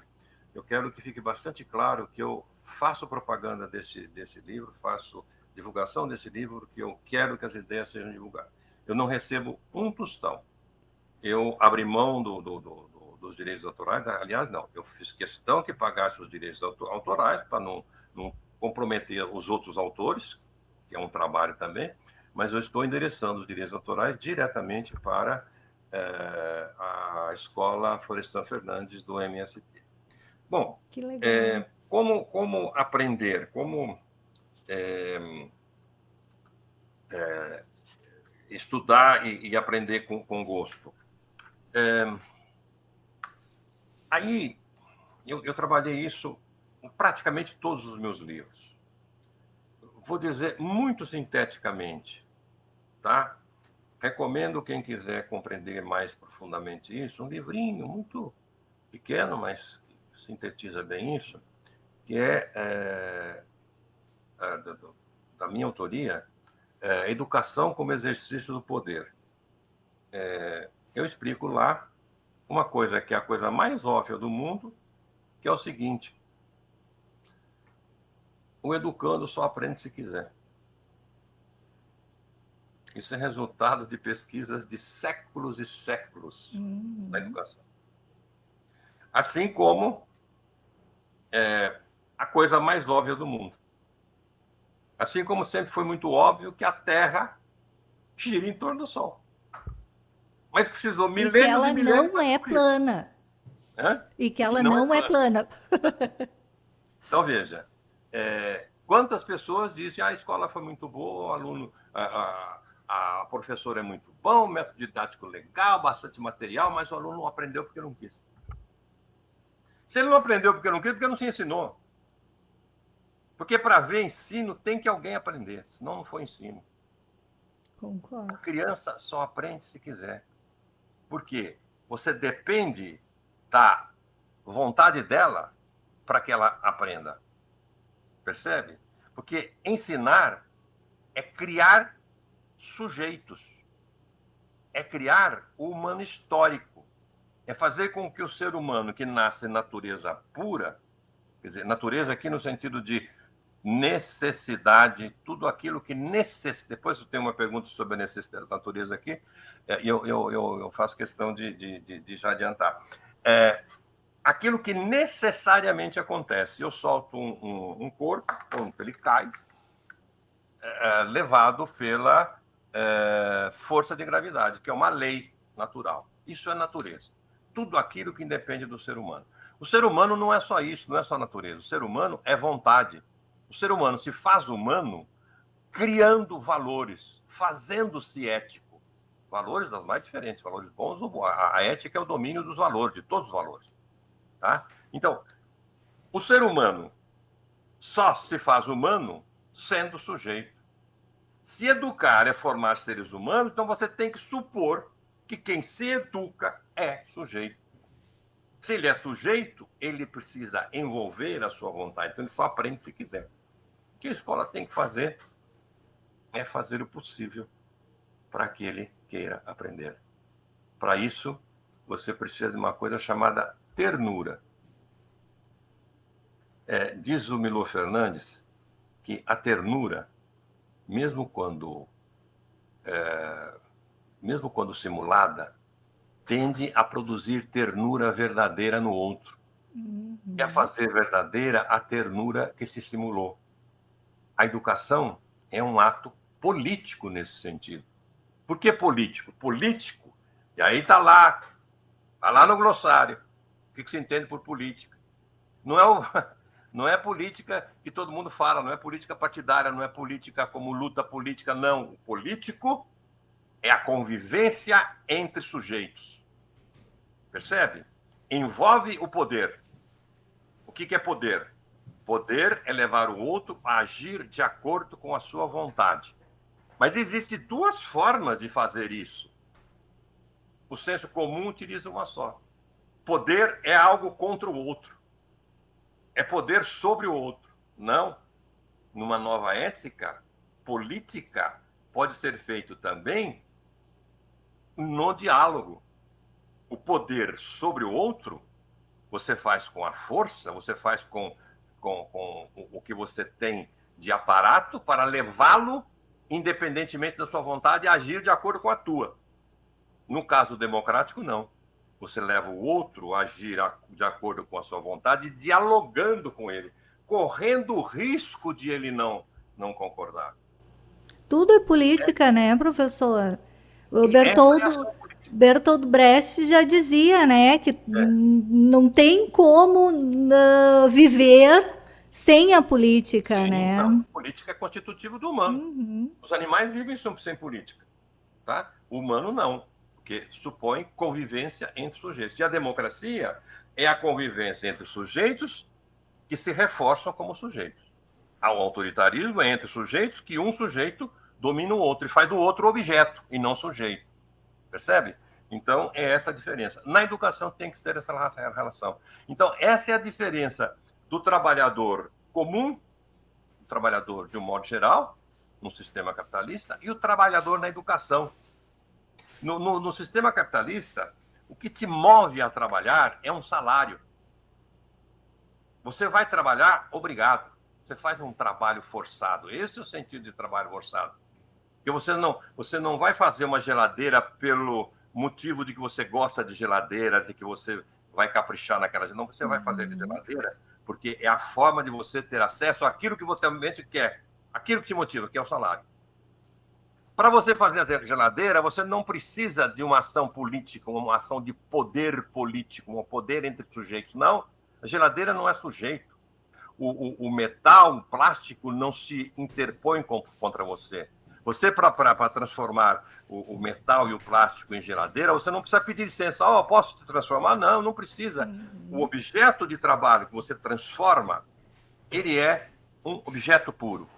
eu quero que fique bastante claro que eu faço propaganda desse livro, faço divulgação desse livro, que eu quero que as ideias sejam divulgadas. Eu não recebo um tostão. Eu abri mão dos direitos autorais, aliás, não, eu fiz questão que pagasse os direitos autorais para não comprometer os outros autores, que é um trabalho também, mas eu estou endereçando os direitos autorais diretamente para a Escola Florestan Fernandes do MST. Bom, que legal. Como aprender, como estudar e aprender com gosto? Aí, eu trabalhei isso em praticamente todos os meus livros. Vou dizer muito sinteticamente, tá? Recomendo quem quiser compreender mais profundamente isso, um livrinho muito pequeno, mas que sintetiza bem isso, que é da minha autoria, Educação como Exercício do Poder. Eu explico lá uma coisa que é a coisa mais óbvia do mundo, que é o seguinte: o educando só aprende se quiser. Isso é resultado de pesquisas de séculos e séculos na educação. Assim como a coisa mais óbvia do mundo. Assim como sempre foi muito óbvio que a Terra gira em torno do Sol. Mas precisou milênios e milênios. E que ela não é plana. E que ela não é plana. Então, veja, quantas pessoas dizem a escola foi muito boa, o aluno, a professora é muito bom, método didático legal, bastante material, mas o aluno não aprendeu porque não quis. Se ele não aprendeu porque não quis, porque não se ensinou. Porque para ver ensino tem que alguém aprender, senão não foi ensino. Concordo. A criança só aprende se quiser. Por quê? Você depende da vontade dela para que ela aprenda. Percebe? Porque ensinar é criar sujeitos. É criar o humano histórico. É fazer com que o ser humano que nasce em natureza pura, quer dizer, natureza aqui no sentido de necessidade, tudo aquilo que necessita. Depois eu tenho uma pergunta sobre a necessidade da natureza aqui, eu faço questão de já adiantar. Aquilo que necessariamente acontece. Eu solto um corpo, pronto, ele cai, levado pela força de gravidade, que é uma lei natural. Isso é natureza. Tudo aquilo que independe do ser humano. O ser humano não é só isso, não é só natureza. O ser humano é vontade. O ser humano se faz humano criando valores, fazendo-se ético. Valores das mais diferentes, valores bons ou bons. A ética é o domínio dos valores, de todos os valores. Tá? Então, o ser humano só se faz humano sendo sujeito. Se educar é formar seres humanos, então você tem que supor que quem se educa é sujeito. Se ele é sujeito, ele precisa envolver a sua vontade. Então, ele só aprende se quiser. O que a escola tem que fazer é fazer o possível para que ele queira aprender. Para isso, você precisa de uma coisa chamada ternura. Diz o Milor Fernandes que a ternura, mesmo quando simulada, tende a produzir ternura verdadeira no outro. E a fazer verdadeira a ternura que se simulou. A educação é um ato político nesse sentido. Por que político? Político, e aí está lá no glossário, o que se entende por política. Não é política que todo mundo fala, não é política partidária, não é política como luta política, não. O político é a convivência entre sujeitos. Percebe? Envolve o poder. O que é poder? Poder é levar o outro a agir de acordo com a sua vontade. Mas existem duas formas de fazer isso. O senso comum utiliza uma só. Poder é algo contra o outro. É poder sobre o outro. Não. Numa nova ética, política pode ser feito também no diálogo. O poder sobre o outro, você faz com a força, você faz com o que você tem de aparato para levá-lo, independentemente da sua vontade, a agir de acordo com a tua. No caso democrático, não. Você leva o outro a agir de acordo com a sua vontade, dialogando com ele, correndo o risco de ele não concordar. Tudo é política, né, professor? O Bertolt Brecht já dizia, né, que não tem como viver sem a política, Sim, né? Então, política é constitutivo do humano. Os animais vivem sem política, tá? O humano não, porque supõe convivência entre sujeitos. E a democracia é a convivência entre sujeitos que se reforçam como sujeitos. O autoritarismo é entre sujeitos que um sujeito domina o outro e faz do outro objeto e não sujeito. Percebe? Então, é essa a diferença. Na educação tem que ter essa relação. Então, essa é a diferença do trabalhador comum, o trabalhador de um modo geral, no sistema capitalista, e o trabalhador na educação. No sistema capitalista, o que te move a trabalhar é um salário. Você vai trabalhar, obrigado. Você faz um trabalho forçado. Esse é o sentido de trabalho forçado. Porque você não vai fazer uma geladeira pelo motivo de que você gosta de geladeira, de que você vai caprichar naquela geladeira. Não, você vai fazer de geladeira porque é a forma de você ter acesso àquilo que você realmente quer, aquilo que te motiva, que é o salário. Para você fazer a geladeira, você não precisa de uma ação política, uma ação de poder político, um poder entre sujeitos. Não, a geladeira não é sujeito. O metal, o plástico não se interpõe contra você. Você, para transformar o metal e o plástico em geladeira, você não precisa pedir licença. Posso te transformar? Não, não precisa. O objeto de trabalho que você transforma, ele é um objeto puro.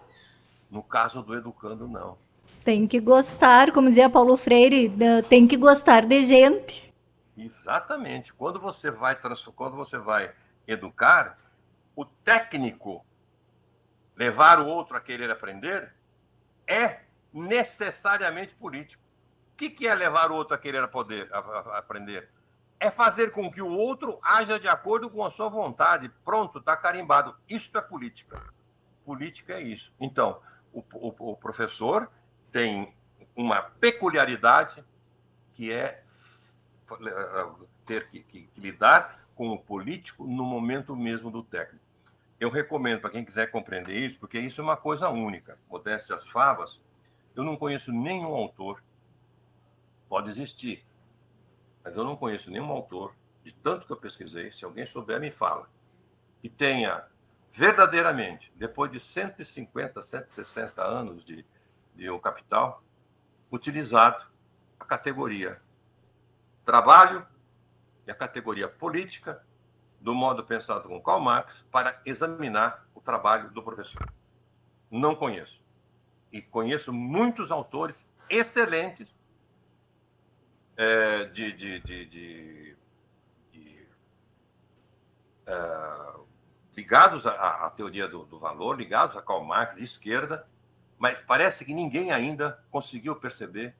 No caso do educando, não. Tem que gostar, como dizia Paulo Freire, tem que gostar de gente. Exatamente. Quando você vai educar, o técnico levar o outro a querer aprender é necessariamente político. O que é levar o outro a querer aprender? É fazer com que o outro haja de acordo com a sua vontade. Pronto, está carimbado. Isso é política. Política é isso. Então, o professor tem uma peculiaridade que é ter que lidar com o político no momento mesmo do técnico. Eu recomendo para quem quiser compreender isso, porque isso é uma coisa única. Modéstia às favas, eu não conheço nenhum autor, pode existir, mas eu não conheço nenhum autor, de tanto que eu pesquisei, se alguém souber, me fala, que tenha verdadeiramente, depois de 150, 160 anos de O Capital, utilizado a categoria trabalho e a categoria política, do modo pensado com Karl Marx, para examinar o trabalho do professor. Não conheço. E conheço muitos autores excelentes é, de ligados à teoria do valor, ligados a Karl Marx, de esquerda, mas parece que ninguém ainda conseguiu perceber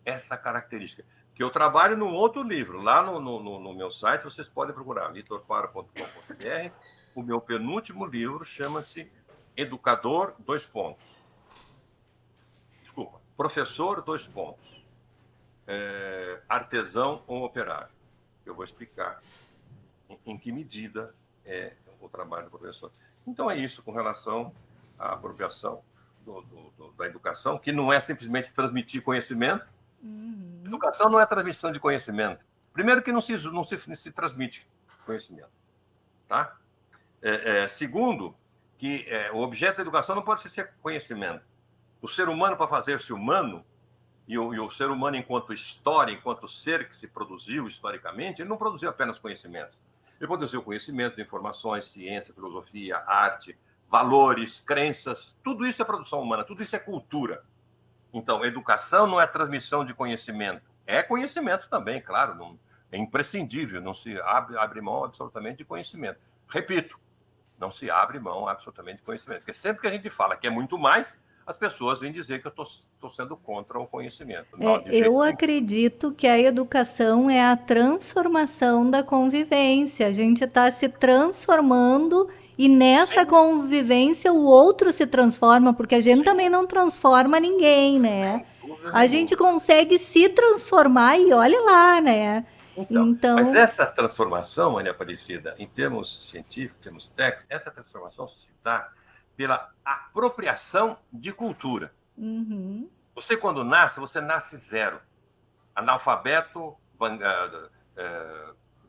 essa característica. Que eu trabalho num outro livro. Lá no meu site, vocês podem procurar, vitorparo.com.br. O meu penúltimo livro chama-se Educador, dois pontos. Desculpa, Professor, dois pontos. Artesão ou operário. Eu vou explicar em que medida é o trabalho do professor. Então, é isso com relação à apropriação da educação, que não é simplesmente transmitir conhecimento. Uhum. Educação não é transmissão de conhecimento. Primeiro que não se transmite conhecimento. Tá? Segundo, que o objeto da educação não pode ser conhecimento. O ser humano, para fazer-se humano, e o ser humano enquanto história, enquanto ser que se produziu historicamente, ele não produziu apenas conhecimento. Ele produziu conhecimento, informações, ciência, filosofia, arte, valores, crenças. Tudo isso é produção humana, tudo isso é cultura. Então, educação não é transmissão de conhecimento. É conhecimento também, claro, não, é imprescindível, não se abre mão absolutamente de conhecimento. Repito, não se abre mão absolutamente de conhecimento. Porque sempre que a gente fala que é muito mais, as pessoas vêm dizer que eu estou sendo contra o conhecimento. Não, Eu acredito que a educação é a transformação da convivência. A gente está se transformando e nessa convivência o outro se transforma, porque a gente também não transforma ninguém, né? A gente consegue se transformar e olha lá, né? Então, mas essa transformação, Maria Aparecida, em termos científicos, em termos técnicos, essa transformação se dá pela apropriação de cultura. Uhum. Você, quando nasce, você nasce zero. Analfabeto,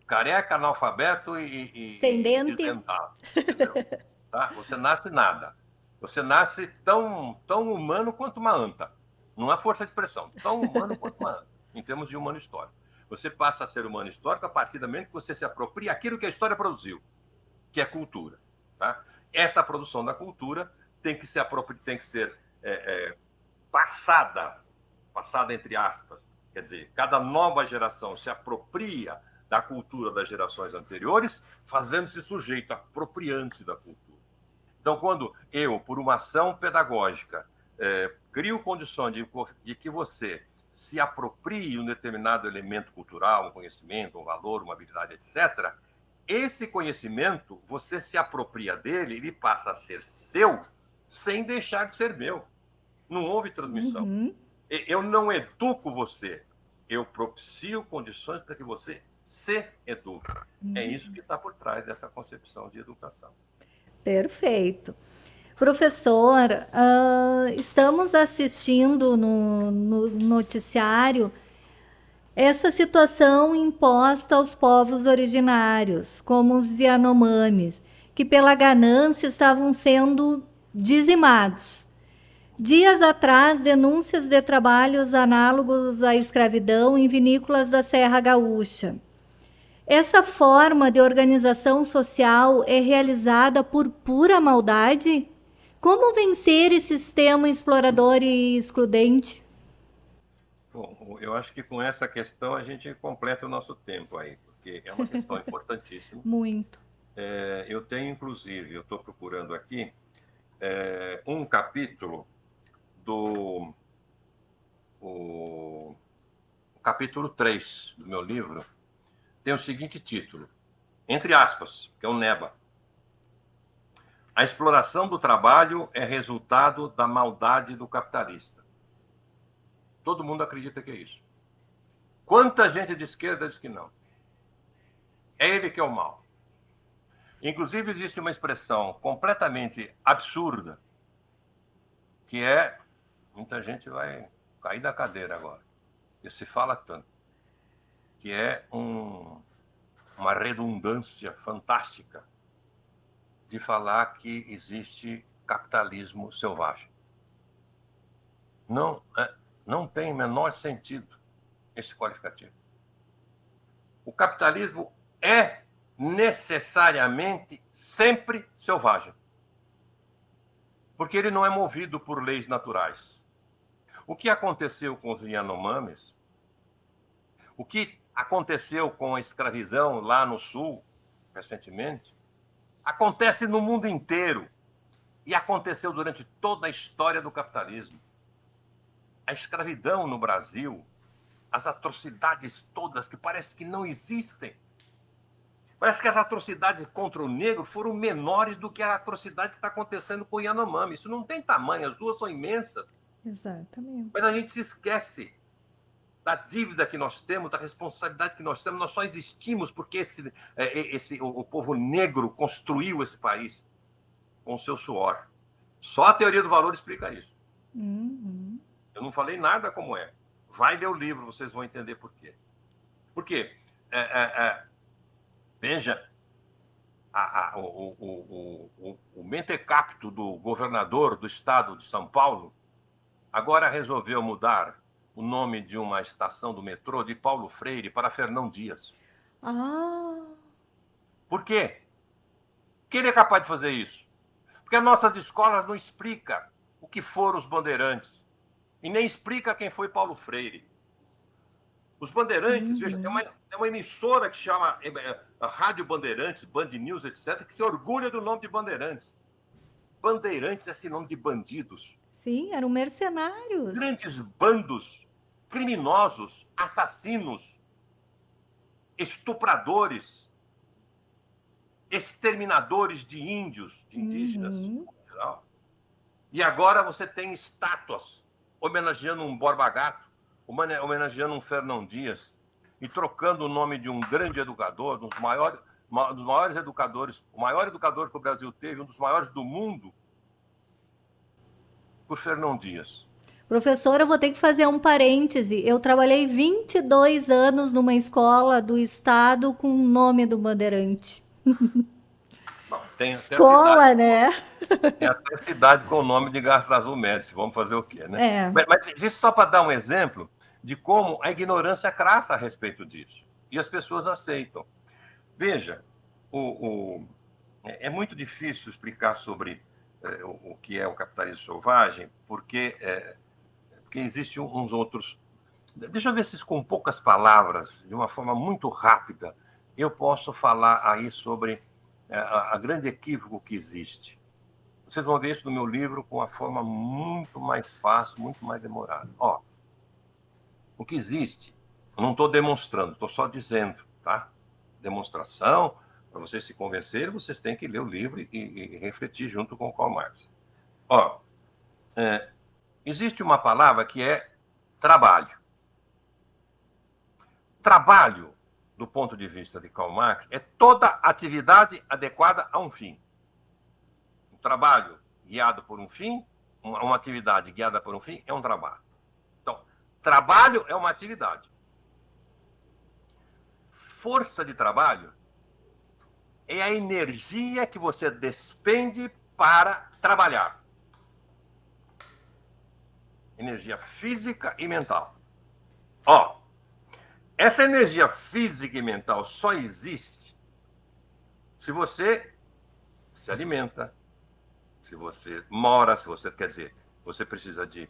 careca, analfabeto e sem dente. desdentado. Entendeu? Tá? Você nasce nada. Você nasce tão humano quanto uma anta. Não é força de expressão. Tão humano quanto uma anta, em termos de humano histórico. Você passa a ser humano histórico a partir do momento que você se apropria aquilo que a história produziu, que é cultura. Tá? Essa produção da cultura tem que ser passada entre aspas. Quer dizer, cada nova geração se apropria da cultura das gerações anteriores, fazendo-se sujeito, apropriando-se da cultura. Então, quando eu, por uma ação pedagógica, crio condições de que você se aproprie um determinado elemento cultural, um conhecimento, um valor, uma habilidade, etc., esse conhecimento, você se apropria dele, ele passa a ser seu, sem deixar de ser meu. Não houve transmissão. Uhum. Eu não educo você, eu propicio condições para que você se eduque. Uhum. É isso que está por trás dessa concepção de educação. Perfeito. Professor, estamos assistindo no noticiário essa situação imposta aos povos originários, como os Yanomamis, que pela ganância estavam sendo dizimados. Dias atrás, denúncias de trabalhos análogos à escravidão em vinícolas da Serra Gaúcha. Essa forma de organização social é realizada por pura maldade? Como vencer esse sistema explorador e excludente? Bom, eu acho que com essa questão a gente completa o nosso tempo aí, porque é uma questão importantíssima. Muito. Eu tenho, inclusive, eu estou procurando aqui, um capítulo do capítulo 3 do meu livro, tem o seguinte título, entre aspas, que é o NEBA. A exploração do trabalho é resultado da maldade do capitalista. Todo mundo acredita que é isso. Quanta gente de esquerda diz que não. É ele que é o mal. Inclusive, existe uma expressão completamente absurda, que é, muita gente vai cair da cadeira agora, e se fala tanto, que é uma redundância fantástica de falar que existe capitalismo selvagem. Não tem o menor sentido esse qualificativo. O capitalismo é necessariamente sempre selvagem, porque ele não é movido por leis naturais. O que aconteceu com os Yanomamis, O que aconteceu com a escravidão lá no Sul, recentemente, acontece no mundo inteiro e aconteceu durante toda a história do capitalismo. A escravidão no Brasil, as atrocidades todas que parece que não existem. Parece que as atrocidades contra o negro foram menores do que a atrocidade que está acontecendo com o Yanomami. Isso não tem tamanho, as duas são imensas. Exatamente. Mas a gente se esquece da dívida que nós temos, da responsabilidade que nós temos. Nós só existimos porque o povo negro construiu esse país com o seu suor. Só a teoria do valor explica isso. Uhum. Eu não falei nada como é. Vai ler o livro, vocês vão entender por quê. Por quê? Veja, o mentecapto do governador do estado de São Paulo agora resolveu mudar o nome de uma estação do metrô de Paulo Freire para Fernão Dias. Ah, Por quê? Porque ele é capaz de fazer isso. Porque as nossas escolas não explicam o que foram os bandeirantes. E nem explica quem foi Paulo Freire. Os bandeirantes, veja, tem uma emissora que chama Rádio Bandeirantes, Band News, etc., que se orgulha do nome de Bandeirantes. Bandeirantes é sinônimo de bandidos. sim, eram mercenários. Grandes bandos, criminosos, assassinos, estupradores, exterminadores de índios, de indígenas. E agora você tem estátuas homenageando um Borba Gato, homenageando um Fernão Dias, e trocando o nome de um grande educador, dos maiores educadores, o maior educador que o Brasil teve, um dos maiores do mundo, por Fernão Dias. Professora, eu vou ter que fazer um parêntese. Eu trabalhei 22 anos numa escola do estado com o nome do Bandeirante. Bom, tem Escola, né? Tem até cidade com o nome de Garça Azul Médici. Vamos fazer o quê, né? É. Mas isso só para dar um exemplo de como a ignorância crassa a respeito disso. E as pessoas aceitam. Veja, é muito difícil explicar sobre o que é o capitalismo selvagem, porque existem uns outros... Deixa eu ver se com poucas palavras, de uma forma muito rápida, eu posso falar aí sobre a grande equívoco que existe. Vocês vão ver isso no meu livro com uma forma muito mais fácil, muito mais demorada. O que existe, eu não estou demonstrando, estou só dizendo, tá? Demonstração, para vocês se convencerem, vocês têm que ler o livro e refletir junto com o Karl Marx. Existe uma palavra que é trabalho. Trabalho, do ponto de vista de Karl Marx, é toda atividade adequada a um fim. Um trabalho guiado por um fim, uma atividade guiada por um fim, é um trabalho. Então, trabalho é uma atividade. Força de trabalho é a energia que você despende para trabalhar. Energia física e mental. Essa energia física e mental só existe se você se alimenta, se você mora, você precisa de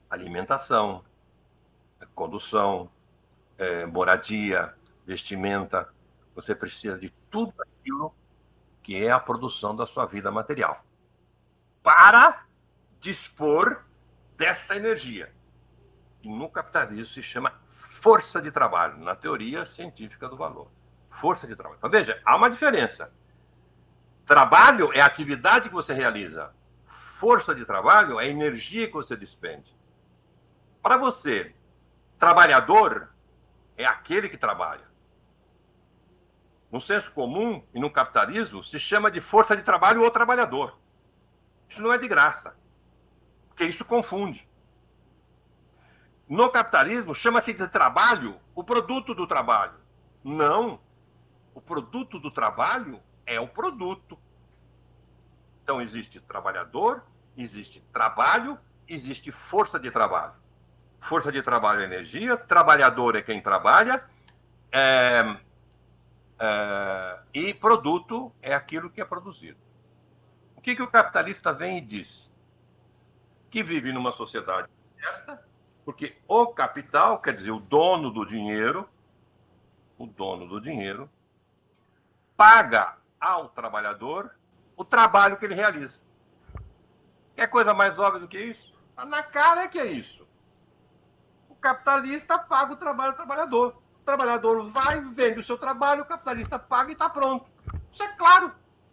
alimentação, condução, moradia, vestimenta. Você precisa de tudo aquilo que é a produção da sua vida material para dispor dessa energia. E no capitalismo se chama força de trabalho, na teoria científica do valor. Força de trabalho. Então, veja, há uma diferença. Trabalho é a atividade que você realiza. Força de trabalho é a energia que você despende. Para você, trabalhador é aquele que trabalha. No senso comum e no capitalismo, se chama de força de trabalho ou trabalhador. Isso não é de graça, porque isso confunde. No capitalismo, chama-se de trabalho o produto do trabalho. Não. O produto do trabalho é o produto. Então, existe trabalhador, existe trabalho, existe força de trabalho. Força de trabalho é energia, trabalhador é quem trabalha, e produto é aquilo que é produzido. O que o capitalista vem e diz? Que vive numa sociedade certa, Porque o capital, quer dizer, o dono do dinheiro, paga ao trabalhador o trabalho que ele realiza. Quer coisa mais óbvia do que isso? Tá na cara que é isso. O capitalista paga o trabalho do trabalhador. O trabalhador vai, vende o seu trabalho, o capitalista paga e está pronto. Isso é claro.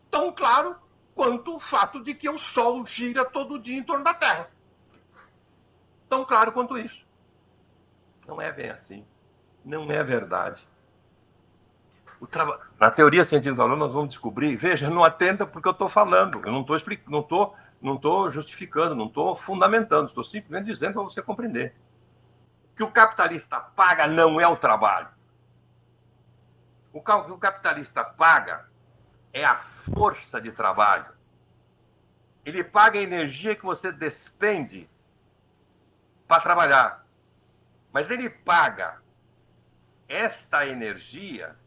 Tão claro quanto o fato de que o Sol gira todo dia em torno da Terra. Tão claro quanto isso. Não é bem assim. Não é verdade. Na teoria científica do valor, nós vamos descobrir. Veja, não atenda porque eu estou falando. Eu não estou explicando, não estou justificando, não estou fundamentando. Estou simplesmente dizendo para você compreender. O que o capitalista paga não é o trabalho. O que o capitalista paga é a força de trabalho. Ele paga a energia que você despende para trabalhar. Mas ele paga esta energia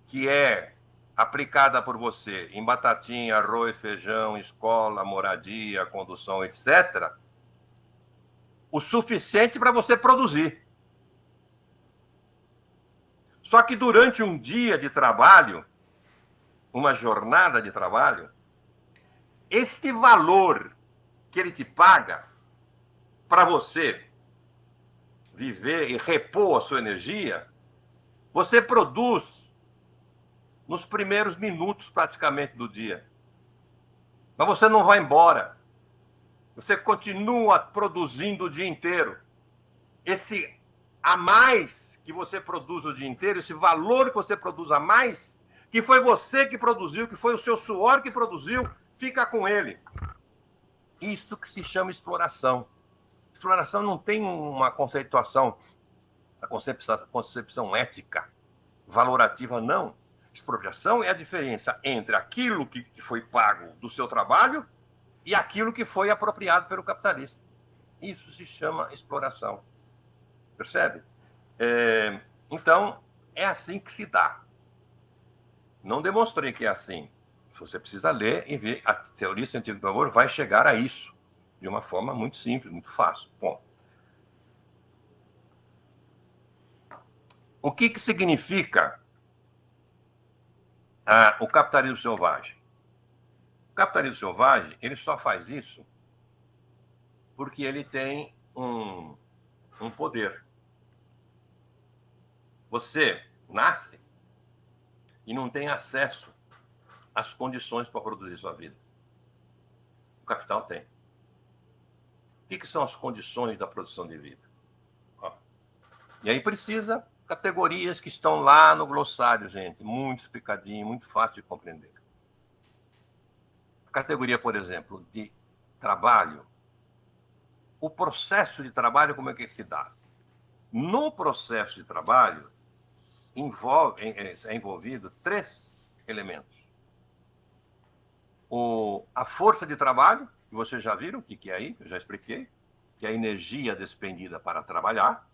que é aplicada por você em batatinha, arroz, feijão, escola, moradia, condução, etc., o suficiente para você produzir. Só que durante um dia de trabalho, uma jornada de trabalho, este valor que ele te paga para você viver e repor a sua energia, você produz nos primeiros minutos praticamente do dia. Mas você não vai embora. Você continua produzindo o dia inteiro. Esse a mais que você produz o dia inteiro, esse valor que você produz a mais, que foi você que produziu, que foi o seu suor que produziu, fica com ele. Isso que se chama exploração. Exploração não tem uma conceituação, a concepção ética, valorativa, não. Expropriação é a diferença entre aquilo que foi pago do seu trabalho e aquilo que foi apropriado pelo capitalista. Isso se chama exploração. Percebe? Então, é assim que se dá. Não demonstrei que é assim. Você precisa ler e ver. A teoria científica do valor vai chegar a isso de uma forma muito simples, muito fácil. Bom, o que significa o capitalismo selvagem? O capitalismo selvagem, ele só faz isso porque ele tem um poder. Você nasce e não tem acesso às condições para produzir sua vida. O capital tem. O que são as condições da produção de vida? E aí precisa categorias que estão lá no glossário, gente. Muito explicadinho, muito fácil de compreender. A categoria, por exemplo, de trabalho. O processo de trabalho, como é que se dá? No processo de trabalho, é envolvido 3 elementos. A força de trabalho, que vocês já viram o que é aí, eu já expliquei, que é a energia despendida para trabalhar.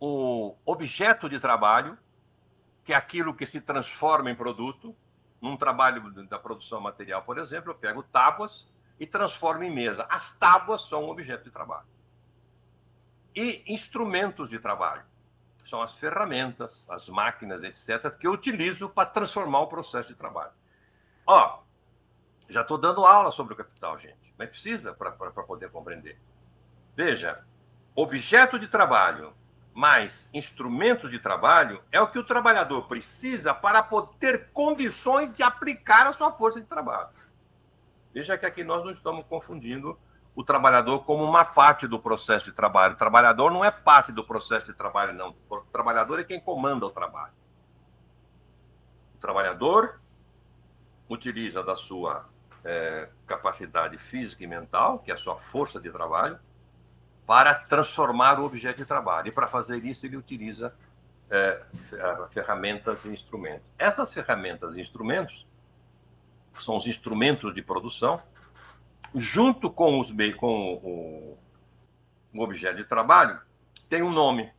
O objeto de trabalho, que é aquilo que se transforma em produto. Num trabalho da produção material, por exemplo, eu pego tábuas e transformo em mesa. As tábuas são um objeto de trabalho. E instrumentos de trabalho. São as ferramentas, as máquinas, etc., que eu utilizo para transformar o processo de trabalho. Já estou dando aula sobre o capital, gente, mas precisa para poder compreender. Veja, objeto de trabalho mais instrumentos de trabalho é o que o trabalhador precisa para poder ter condições de aplicar a sua força de trabalho. Veja que aqui nós não estamos confundindo o trabalhador como uma parte do processo de trabalho. O trabalhador não é parte do processo de trabalho, não. O trabalhador é quem comanda o trabalho. O trabalhador utiliza da sua capacidade física e mental, que é a sua força de trabalho, para transformar o objeto de trabalho. E para fazer isso, ele utiliza ferramentas e instrumentos. Essas ferramentas e instrumentos são os instrumentos de produção, junto com o objeto de trabalho, tem um nome,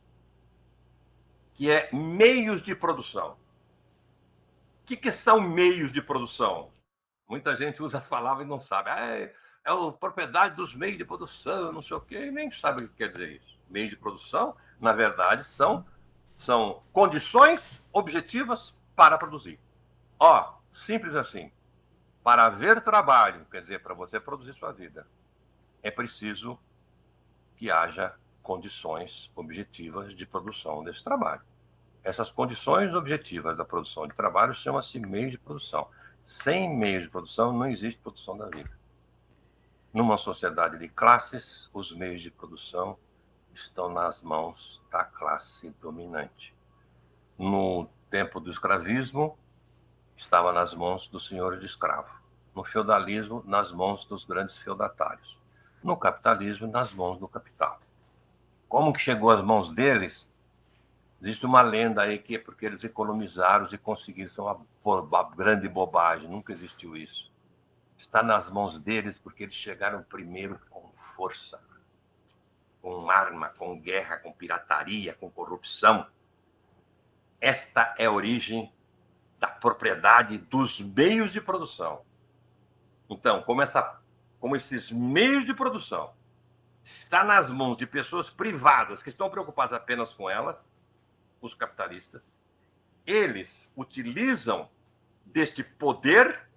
que é meios de produção. O que são meios de produção? Muita gente usa as palavras e não sabe. É a propriedade dos meios de produção, não sei o quê, e nem sabe o que quer dizer isso. Meios de produção, na verdade, são condições objetivas para produzir. Simples assim. Para haver trabalho, quer dizer, para você produzir sua vida, é preciso que haja condições objetivas de produção desse trabalho. Essas condições objetivas da produção de trabalho chamam-se meios de produção. Sem meios de produção, não existe produção da vida. Numa sociedade de classes, os meios de produção estão nas mãos da classe dominante. No tempo do escravismo, estava nas mãos dos senhores de escravo. No feudalismo, nas mãos dos grandes feudatários. No capitalismo, nas mãos do capital. Como que chegou às mãos deles? Existe uma lenda aí que é porque eles economizaram e conseguiram. Isso é uma grande bobagem, nunca existiu isso. Está nas mãos deles porque eles chegaram primeiro com força, com arma, com guerra, com pirataria, com corrupção. Esta é a origem da propriedade dos meios de produção. Então, como esses meios de produção estão nas mãos de pessoas privadas que estão preocupadas apenas com elas, os capitalistas, eles utilizam deste poder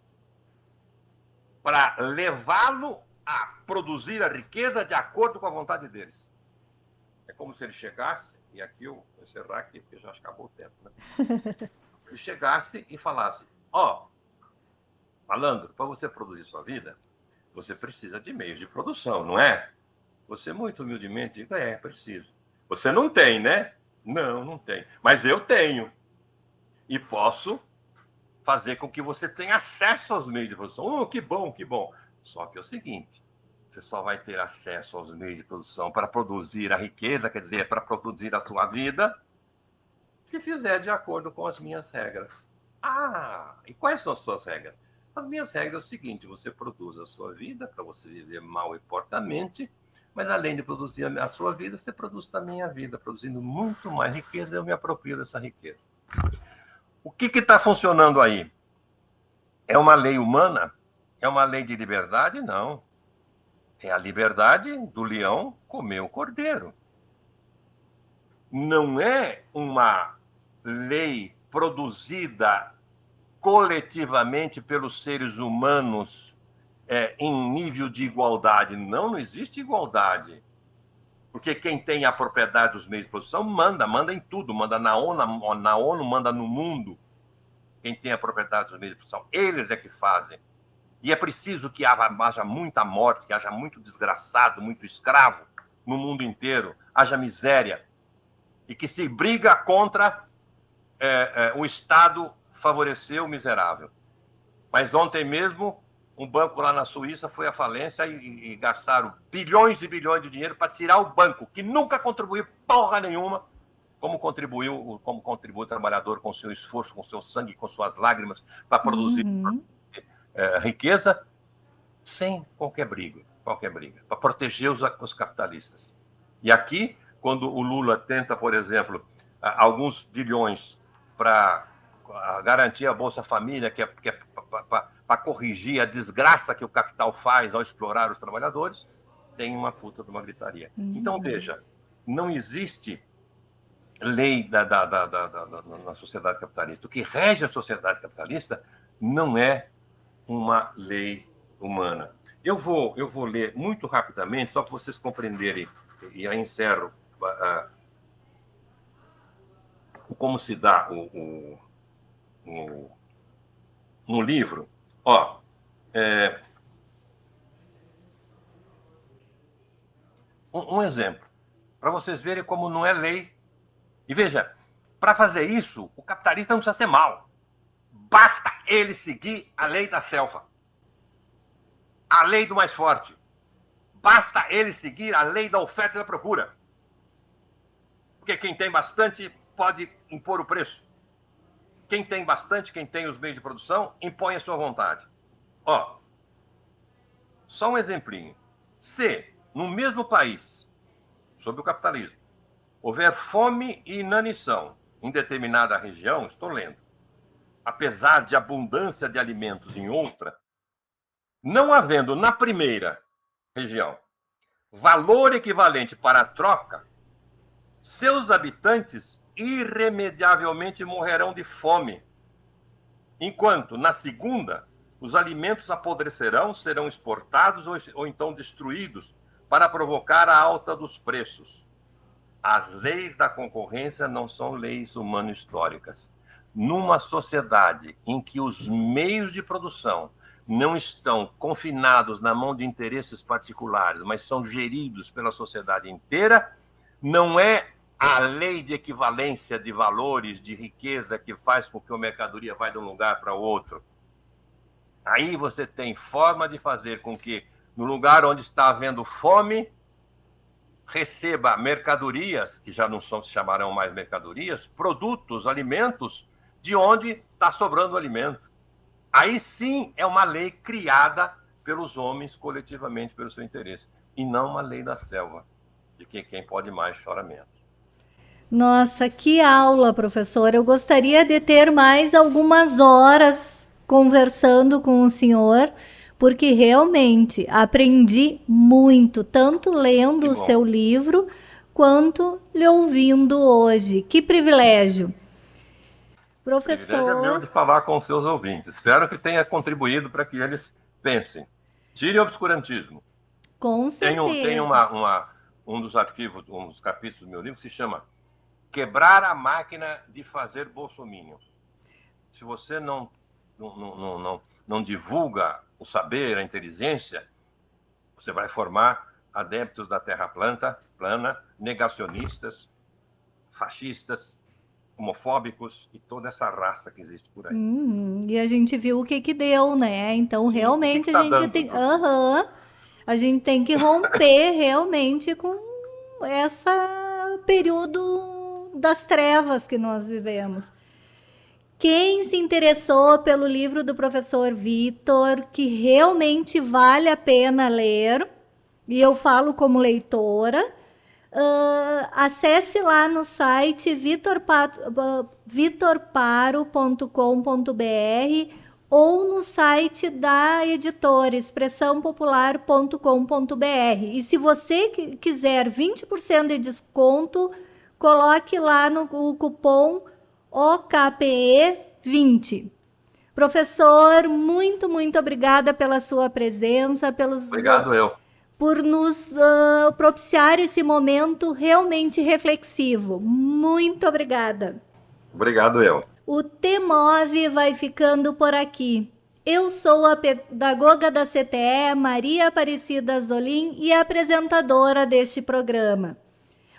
para levá-lo a produzir a riqueza de acordo com a vontade deles. É como se ele chegasse, e aqui eu vou encerrar aqui, porque já acabou o tempo, né? Ele chegasse e falasse, malandro, para você produzir sua vida, você precisa de meios de produção, não é? Você muito humildemente diz, preciso. Você não tem, né? Não, não tem. Mas eu tenho. E posso fazer com que você tenha acesso aos meios de produção. Que bom, que bom. Só que é o seguinte, você só vai ter acesso aos meios de produção para produzir a riqueza, quer dizer, para produzir a sua vida, se fizer de acordo com as minhas regras. E quais são as suas regras? As minhas regras é o seguinte, você produz a sua vida para você viver mal e porcamente, mas além de produzir a sua vida, você produz também a vida. Produzindo muito mais riqueza, eu me aproprio dessa riqueza. O que está funcionando aí? É uma lei humana? É uma lei de liberdade? Não. É a liberdade do leão comer o cordeiro. Não é uma lei produzida coletivamente pelos seres humanos em nível de igualdade. Não existe igualdade. Porque quem tem a propriedade dos meios de produção manda em tudo, manda na ONU, manda no mundo. Quem tem a propriedade dos meios de produção, eles é que fazem. E é preciso que haja muita morte, que haja muito desgraçado, muito escravo no mundo inteiro, haja miséria, e que se briga contra o Estado favorecer o miserável. Mas ontem mesmo, um banco lá na Suíça foi à falência e gastaram bilhões e bilhões de dinheiro para tirar o banco, que nunca contribuiu porra nenhuma, como contribui o trabalhador com seu esforço, com seu sangue, com suas lágrimas, para produzir riqueza, sem qualquer briga, para proteger os capitalistas. E aqui, quando o Lula tenta, por exemplo, alguns bilhões para garantir a Bolsa Família, que é para corrigir a desgraça que o capital faz ao explorar os trabalhadores, tem uma puta de uma gritaria. Então, veja, não existe lei na sociedade capitalista. O que rege a sociedade capitalista não é uma lei humana. Eu vou ler muito rapidamente, só para vocês compreenderem, e aí encerro como se dá no livro. Um exemplo, para vocês verem como não é lei. E veja, para fazer isso, o capitalista não precisa ser mau. Basta ele seguir a lei da selva, a lei do mais forte. Basta ele seguir a lei da oferta e da procura. Porque quem tem bastante pode impor o preço. Quem tem bastante, quem tem os meios de produção, impõe a sua vontade. Só um exemplinho. Se, no mesmo país, sob o capitalismo, houver fome e inanição em determinada região, estou lendo, apesar de abundância de alimentos em outra, Não havendo na primeira região valor equivalente para a troca, seus habitantes irremediavelmente morrerão de fome, enquanto na segunda os alimentos apodrecerão, serão exportados ou então destruídos para provocar a alta dos preços. As leis da concorrência não são leis humano-históricas. Numa sociedade em que os meios de produção não estão confinados na mão de interesses particulares, mas são geridos pela sociedade inteira, não é a lei de equivalência de valores, de riqueza, que faz com que a mercadoria vá de um lugar para outro. Aí você tem forma de fazer com que, no lugar onde está havendo fome, receba mercadorias, que já não se chamarão mais mercadorias, produtos, alimentos, de onde está sobrando alimento. Aí sim é uma lei criada pelos homens coletivamente pelo seu interesse, e não uma lei da selva, de que quem pode mais chora menos. Nossa, que aula, professor. Eu gostaria de ter mais algumas horas conversando com o senhor, porque realmente aprendi muito, tanto lendo o seu livro, quanto lhe ouvindo hoje. Que privilégio. Professor... O privilégio é meu de falar com os seus ouvintes. Espero que tenha contribuído para que eles pensem. Tire o obscurantismo. Com certeza. Tem um dos arquivos, um dos capítulos do meu livro, que se chama Quebrar a Máquina de Fazer Bolsominions. Se você não divulga o saber, a inteligência, você vai formar adeptos da terra plana, negacionistas, fascistas, homofóbicos e toda essa raça que existe por aí. E a gente viu o que deu, né? Então, sim, realmente a gente tem... A gente tem que romper realmente com esse período das trevas que nós vivemos. Quem se interessou pelo livro do professor Vitor, que realmente vale a pena ler, e eu falo como leitora, acesse lá no site vitorparo.com.br ou no site da editora expressãopopular.com.br. E se você quiser 20% de desconto, coloque lá no cupom OKPE20. Professor, muito, muito obrigada pela sua presença, Obrigado por nos propiciar esse momento realmente reflexivo. Muito obrigada. Obrigado eu. O TEMOV vai ficando por aqui. Eu sou a pedagoga da CTE, Maria Aparecida Zolim, e apresentadora deste programa.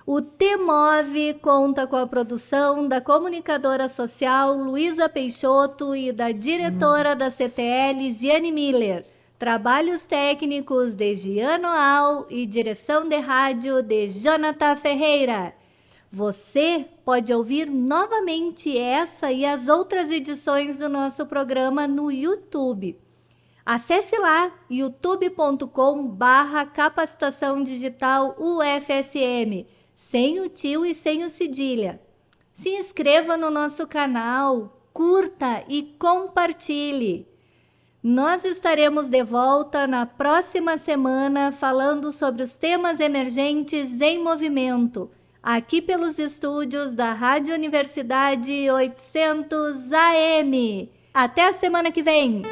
O TEMOV conta com a produção da comunicadora social Luísa Peixoto e da diretora da CTE, Lisiane Miller. Trabalhos técnicos de Giano Al e direção de rádio de Jonathan Ferreira. Você pode ouvir novamente essa e as outras edições do nosso programa no YouTube. Acesse lá youtube.com/capacitação digital UFSM, sem o tio e sem o cedilha. Se inscreva no nosso canal, curta e compartilhe. Nós estaremos de volta na próxima semana falando sobre os temas emergentes em movimento, aqui pelos estúdios da Rádio Universidade 800 AM. Até a semana que vem!